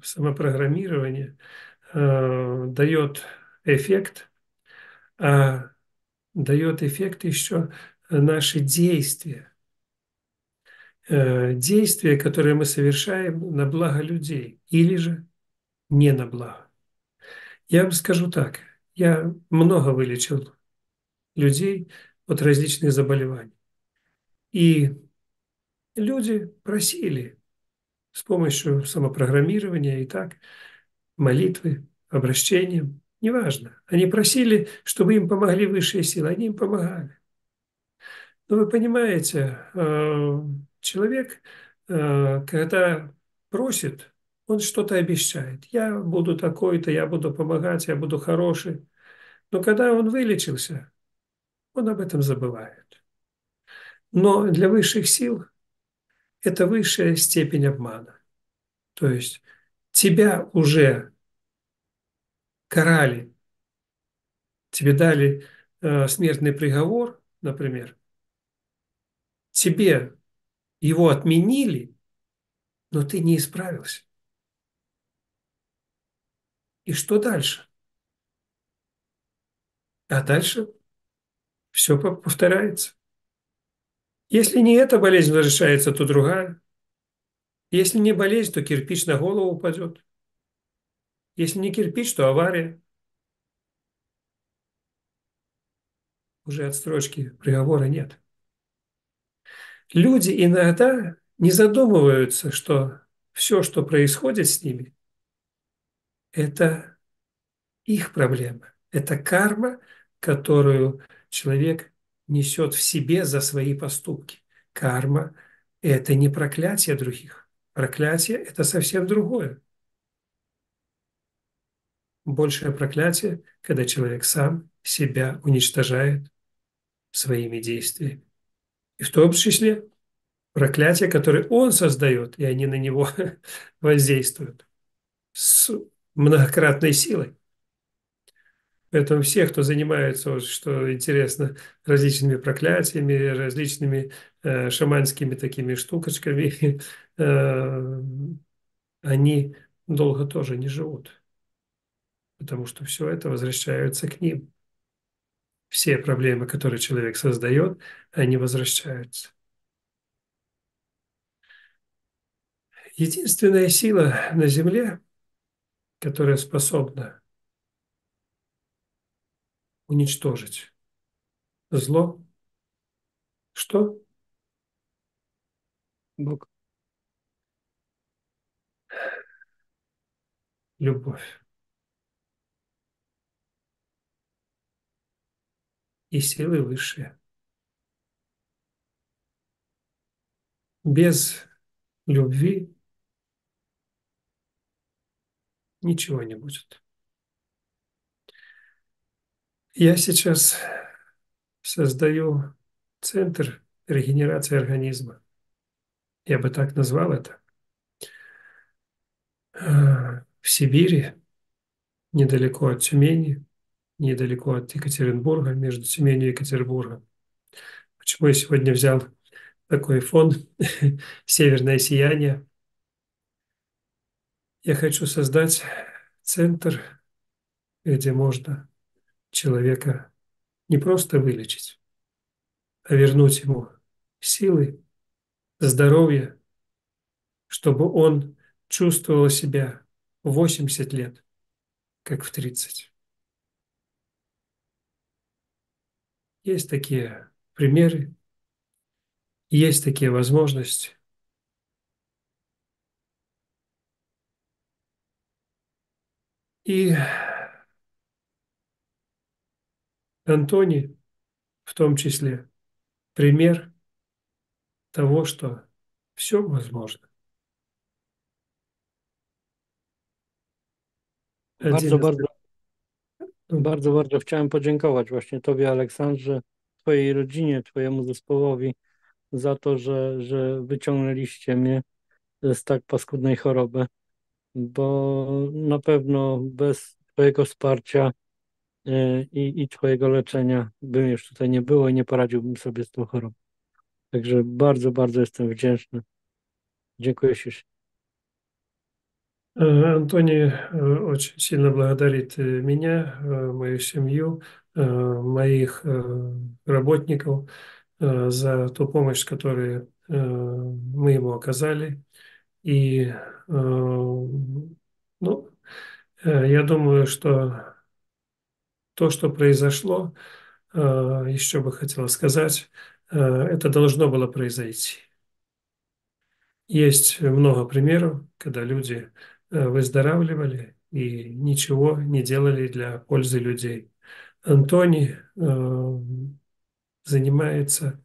самопрограммирование дает эффект, а дает эффект еще наши действия. Действия, которые мы совершаем на благо людей или же не на благо. Я вам скажу так, я много вылечил людей от различных заболеваний. И люди просили с помощью самопрограммирования и так, молитвы, обращением, неважно. Они просили, чтобы им помогли высшие силы, они им помогали. Но вы понимаете, человек, когда просит, он что-то обещает. Я буду такой-то, я буду помогать, я буду хороший. Но когда он вылечился, он об этом забывает. Но для высших сил это высшая степень обмана. То есть тебя уже карали, тебе дали смертный приговор, например, тебе его отменили, но ты не исправился. И что дальше? А дальше все повторяется. Если не эта болезнь возвращается, то другая. Если не болезнь, то кирпич на голову упадет. Если не кирпич, то авария. Уже отстрочки приговора нет. Люди иногда не задумываются, что все, что происходит с ними, это их проблема. Это карма, которую человек несет в себе за свои поступки. Карма– это не проклятие других. Проклятие– это совсем другое. Большее проклятие, когда человек сам себя уничтожает своими действиями. И в том числе проклятие, которое он создает, и они на него воздействуют с многократной силой. Поэтому все, кто занимается, вот, что интересно, различными проклятиями, различными шаманскими такими штукочками, э, они долго тоже не живут, потому что все это возвращается к ним. Все проблемы, которые человек создает, они возвращаются. Единственная сила на Земле, которая способна уничтожить зло, что? Bóg. Любовь и силы высшие. Без любви ничего не будет. Я сейчас создаю центр регенерации организма. Я бы так назвал это. В Сибири, недалеко от Тюмени, недалеко от Екатеринбурга, между Тюменью и Екатеринбургом. Почему я сегодня взял такой фон «Северное сияние»? Я хочу создать центр, где можно человека не просто вылечить, а вернуть ему силы, здоровье, чтобы он чувствовал себя в 80 лет, как в 30. Есть такие примеры, есть такие возможности. И Антоний в том числе пример того, что все возможно. Bardzo, Один из, bardzo, Bardzo, bardzo chciałem podziękować właśnie Tobie, Aleksandrze, Twojej rodzinie, Twojemu zespołowi za to, że wyciągnęliście mnie z tak paskudnej choroby, bo na pewno bez Twojego wsparcia i Twojego leczenia bym już tutaj nie było i nie poradziłbym sobie z tą chorobą. Także bardzo, bardzo jestem wdzięczny. Dziękuję Ci. Антоний очень сильно благодарит меня, мою семью, моих работников за ту помощь, которую мы ему оказали. И ну, я думаю, что то, что произошло, еще бы хотел сказать, это должно было произойти. Есть много примеров, когда люди выздоравливали и ничего не делали для пользы людей. Антоний занимается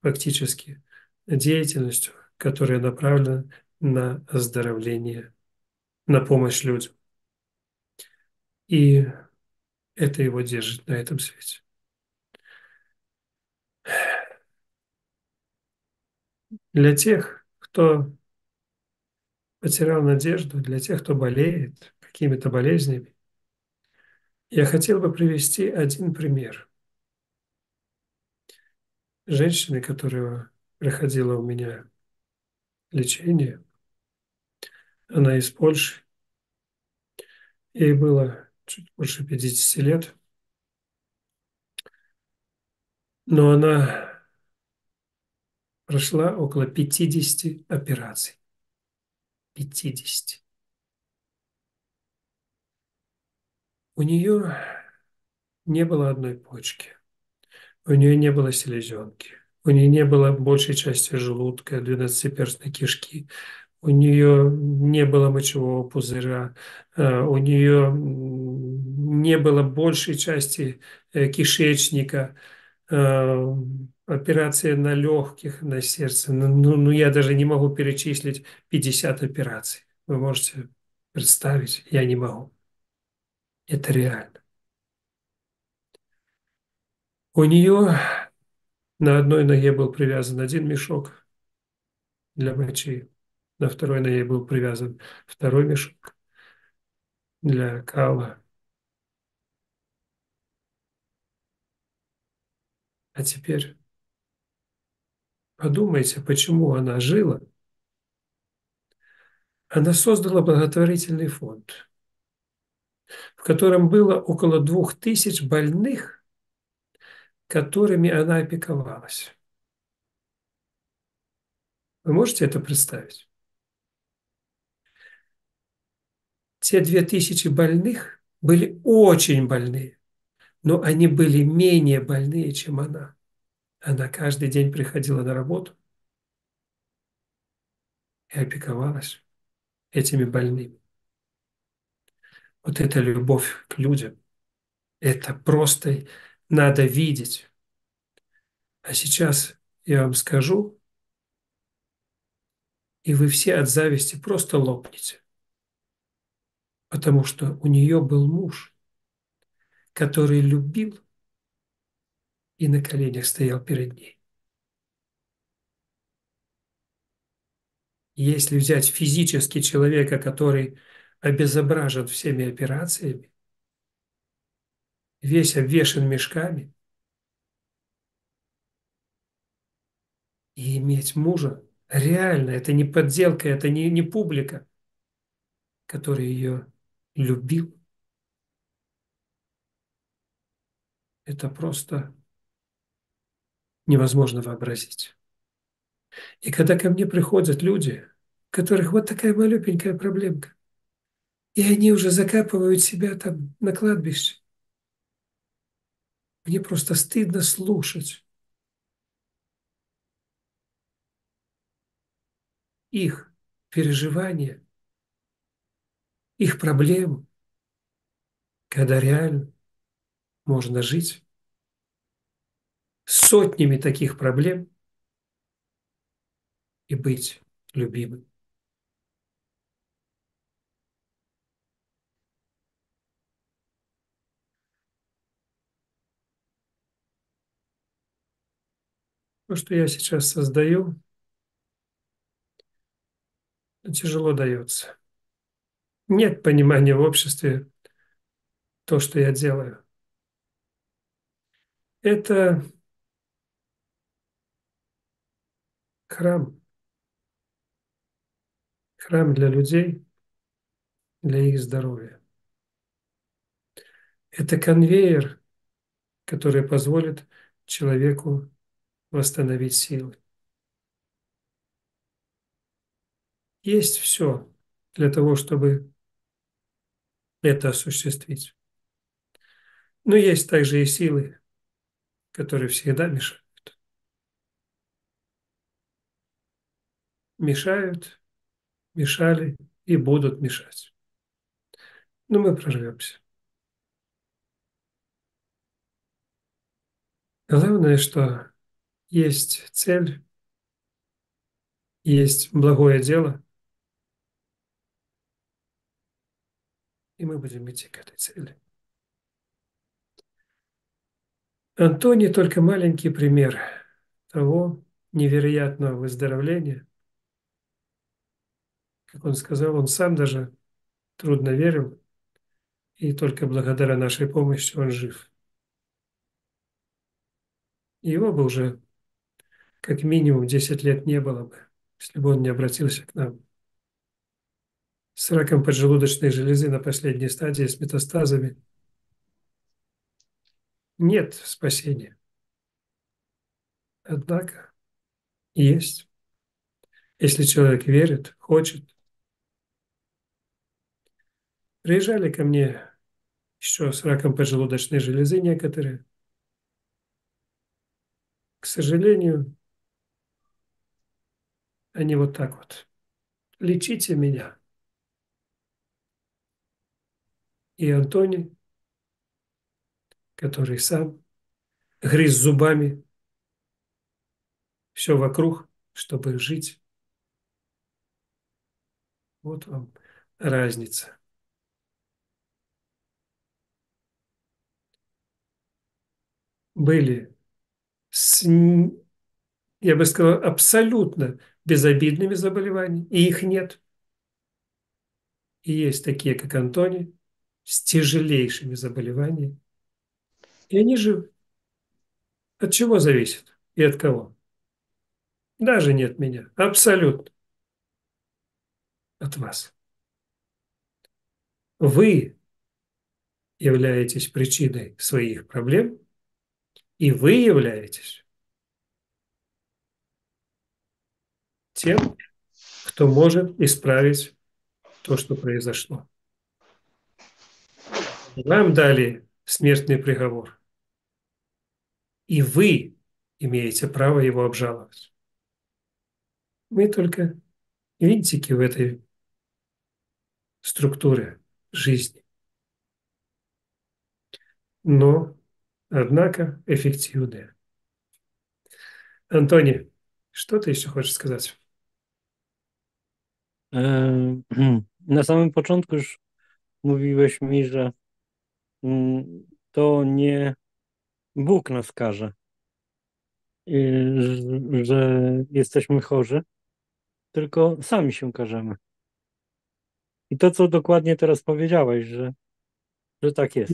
фактически деятельностью, которая направлена на оздоровление, на помощь людям. И это его держит на этом свете. Для тех, кто потерял надежду, для тех, кто болеет какими-то болезнями, я хотел бы привести один пример. Женщины, которая проходила у меня лечение, она из Польши, ей было чуть больше 50 лет, но она прошла около 50 операций. 50. У нее не было одной почки, у нее не было селезенки, у нее не было большей части желудка, двенадцатиперстной кишки, у нее не было мочевого пузыря, у нее не было большей части кишечника, операции на легких, на сердце. Ну, я даже не могу перечислить 50 операций. Вы можете представить? Я не могу. Это реально. У нее на одной ноге был привязан один мешок для мочи, на второй ноге был привязан второй мешок для кала. А теперь подумайте, почему она жила. Она создала благотворительный фонд, в котором было около 2000 больных, которыми она опековалась. Вы можете это представить? Те 2000 больных были очень больные, но они были менее больные, чем она. Она каждый день приходила на работу и опековалась этими больными. Вот это любовь к людям. Это просто надо видеть. А сейчас я вам скажу, и вы все от зависти просто лопнете. Потому что у нее был муж, который любил и на коленях стоял перед ней. Если взять физически человека, который обезображен всеми операциями, весь обвешан мешками, и иметь мужа, реально, это не подделка, это не публика, который ее любил, это просто невозможно вообразить. И когда ко мне приходят люди, у которых вот такая малюпенькая проблемка, и они уже закапывают себя там на кладбище, мне просто стыдно слушать их переживания, их проблемы, когда реально можно жить с сотнями таких проблем и быть любимым. То, что я сейчас создаю, тяжело дается. Нет понимания в обществе то, что я делаю. Это храм. Храм для людей, для их здоровья. Это конвейер, который позволит человеку восстановить силы. Есть все для того, чтобы это осуществить. Но есть также и силы, которые всегда мешают. Мешают, мешали и будут мешать. Но мы прорвемся. Главное, что есть цель, есть благое дело, и мы будем идти к этой цели. Антоний только маленький пример того невероятного выздоровления. Как он сказал, он сам даже трудно верил, и только благодаря нашей помощи он жив. Его бы уже как минимум 10 лет не было бы, если бы он не обратился к нам. С раком поджелудочной железы на последней стадии с метастазами нет спасения. Однако есть. Если человек верит, хочет. Приезжали ко мне еще с раком поджелудочной железы некоторые. К сожалению, они вот так вот. Лечите меня. И Антоний, который сам грыз зубами все вокруг, чтобы жить. Вот вам разница. Были, с, я бы сказал, абсолютно безобидными заболеваниями, и их нет. И есть такие, как Антоний, с тяжелейшими заболеваниями. И они живы. От чего зависит и от кого? Даже нет меня. Абсолютно от вас. Вы являетесь причиной своих проблем, и вы являетесь тем, кто может исправить то, что произошло. Вам дали смертный приговор, и вы имеете право его обжаловать. Мы только винтики в этой структуре жизни. Но, однако, эффективные. Антоний, что ты jeszcze хочешь сказать? Na samym początku już mówiłeś mi, że to nie Bóg nas karze, że jesteśmy chorzy, tylko sami się karzemy. I to, co dokładnie teraz powiedziałeś, że tak jest.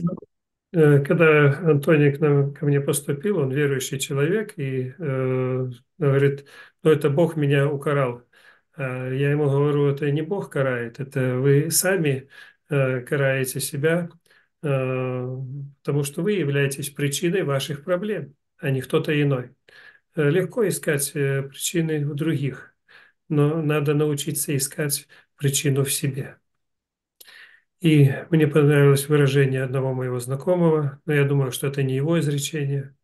Когда Антоний ко мне поступил, он верующий человек, и говорит, ну это Бог меня укарал. Я ему говорю, это не Бог карает, это вы сами караете себя, потому что вы являетесь причиной ваших проблем, а не кто-то иной. Легко искать причины у других, но надо научиться искать причину в себе. И мне понравилось выражение одного моего знакомого, но я думаю, что это не его изречение.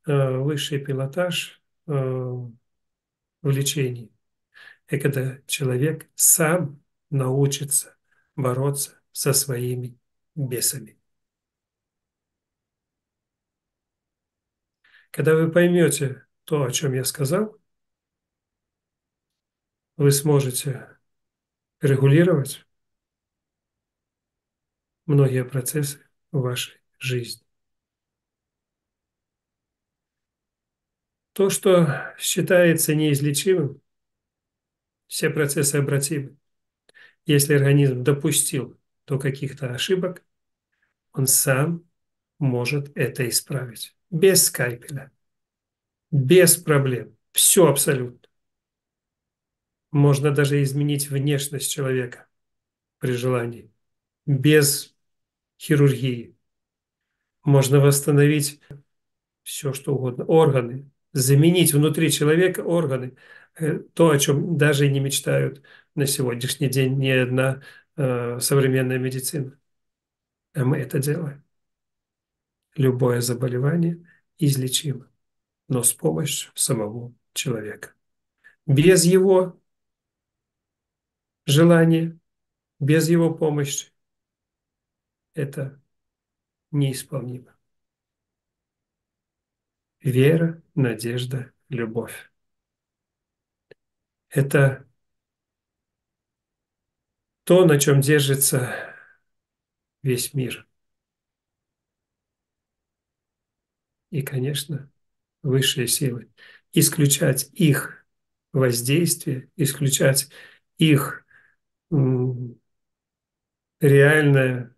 Высший пилотаж в лечении– это когда человек сам научится бороться со своими бесами. Когда вы поймете то, о чем я сказал, вы сможете регулировать многие процессы в вашей жизни. То, что считается неизлечимым, все процессы обратимы. Если организм допустил до каких-то ошибок, он сам может это исправить. Без скальпеля, без проблем. Все абсолютно. Можно даже изменить внешность человека при желании. Без хирургии. Можно восстановить все, что угодно. Органы. Заменить внутри человека органы. То, о чем даже и не мечтают на сегодняшний день ни одна современная медицина. А мы это делаем. Любое заболевание излечимо, но с помощью самого человека. Без его желания, без его помощи это неисполнимо. Вера, надежда, любовь. Это то, на чем держится весь мир. И, конечно, высшие силы. Исключать их воздействие, исключать их реальное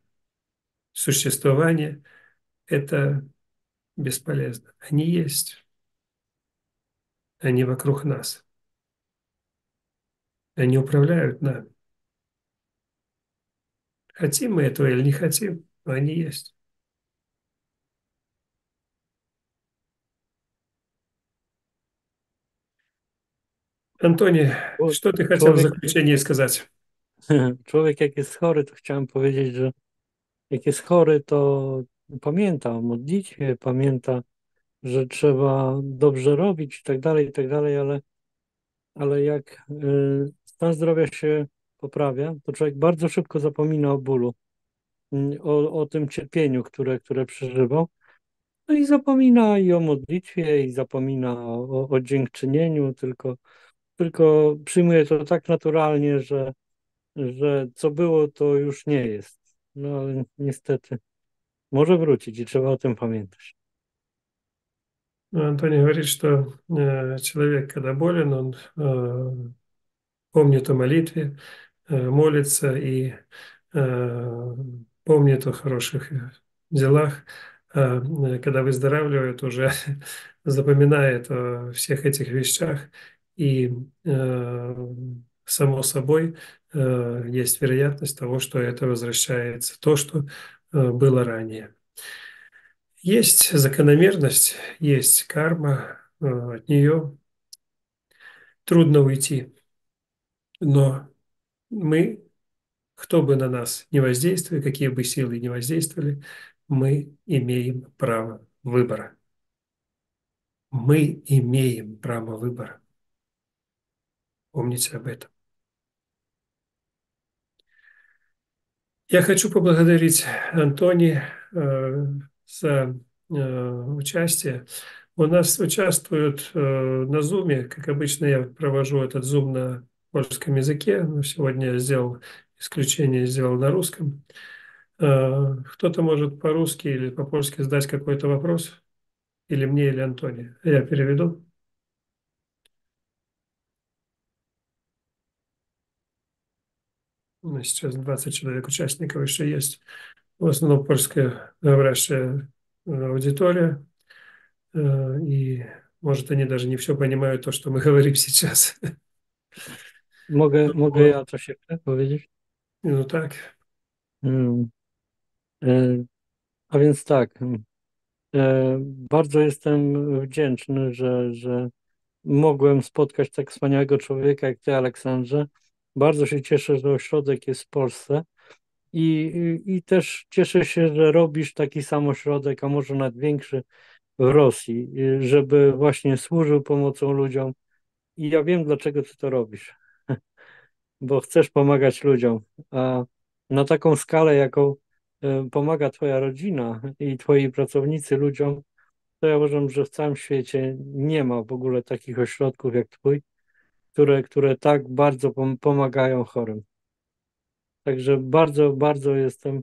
существование, это бесполезно. Они есть, они вокруг нас, они управляют нами. Хотим мы этого или не хотим, но они есть. Антоний, Бо что ты хотел в Człowiek, заключение сказать? człowiek jak jest chory, to chciałem powiedzieć, że jak jest chory, to pamięta o modlitwie, pamięta, że trzeba dobrze robić i tak dalej, ale jak stan zdrowia się poprawia, to człowiek bardzo szybko zapomina o bólu, o tym cierpieniu, które przeżywał. No i zapomina i o modlitwie, i zapomina o dziękczynieniu, tylko przyjmuje to tak naturalnie, że co było, to już nie jest. No ale niestety może wrócić i trzeba o tym pamiętać. Ну, Антоний говорит, что человек, когда болен, он помнит о молитве, молится и э, помнит о хороших делах. Когда выздоравливает, уже запоминает о всех этих вещах. И само собой есть вероятность того, что это возвращается, то, что было ранее. Есть закономерность, есть карма, от нее трудно уйти. Но мы, кто бы на нас не воздействовали, какие бы силы не воздействовали, мы имеем право выбора. Мы имеем право выбора. Помните об этом. Я хочу поблагодарить Антони за участие. У нас участвуют на Зуме, как обычно я провожу этот Зум на польском языке, но сегодня я сделал исключение, сделал на русском. Кто-то может по-русски или по-польски задать какой-то вопрос, или мне, или Антони. Я переведу. Сейчас 20 человек участников еще есть. В основном польская говорящая аудитория. И, может, они даже не все понимают, то, что мы говорим сейчас. Mogę Вот. ja coś jeszcze powiedzieć? Ну так. Mm. E, A więc tak, bardzo jestem wdzięczny, że mogłem spotkać tak wspaniałego człowieka jak ty, Aleksandrze. Bardzo się cieszę, że ośrodek jest w Polsce i też cieszę się, że robisz taki sam ośrodek, a może nawet większy w Rosji, żeby właśnie służył pomocą ludziom. I ja wiem, dlaczego ty to robisz, bo chcesz pomagać ludziom, a na taką skalę, jaką pomaga twoja rodzina i twoi pracownicy ludziom, to ja uważam, że w całym świecie nie ma w ogóle takich ośrodków jak twój, które tak bardzo pomagają chorym. Także bardzo, bardzo jestem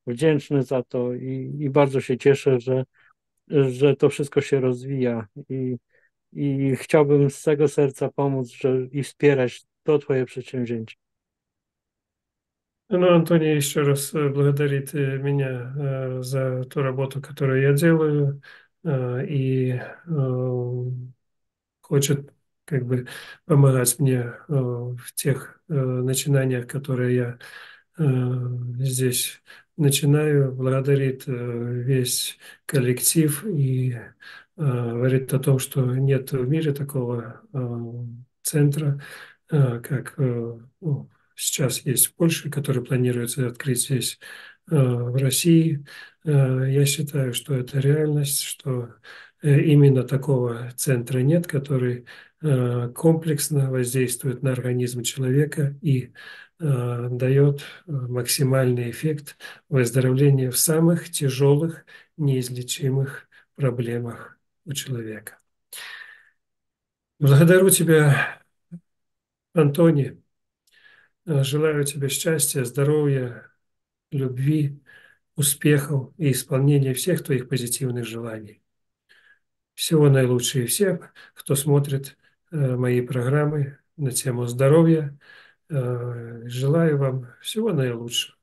wdzięczny za to i bardzo się cieszę, że to wszystko się rozwija i chciałbym z całego serca pomóc i wspierać to Twoje przedsięwzięcie. Ну, Антоний еще раз благодарит меня за ту работу, которую я делаю, и хочет как бы помогать мне в тех начинаниях, которые я здесь начинаю, благодарит весь коллектив и говорит о том, что нет в мире такого центра, как ну, сейчас есть в Польше, который планируется открыть здесь, в России. Я считаю, что это реальность, что именно такого центра нет, который комплексно воздействует на организм человека и дает максимальный эффект выздоровления в самых тяжелых, неизлечимых проблемах у человека. Благодарю тебя, Антоний. Желаю тебе счастья, здоровья, любви, успехов и исполнения всех твоих позитивных желаний. Всего наилучшего всем, кто смотрит мои программы на тему здоровья. Желаю вам всего наилучшего.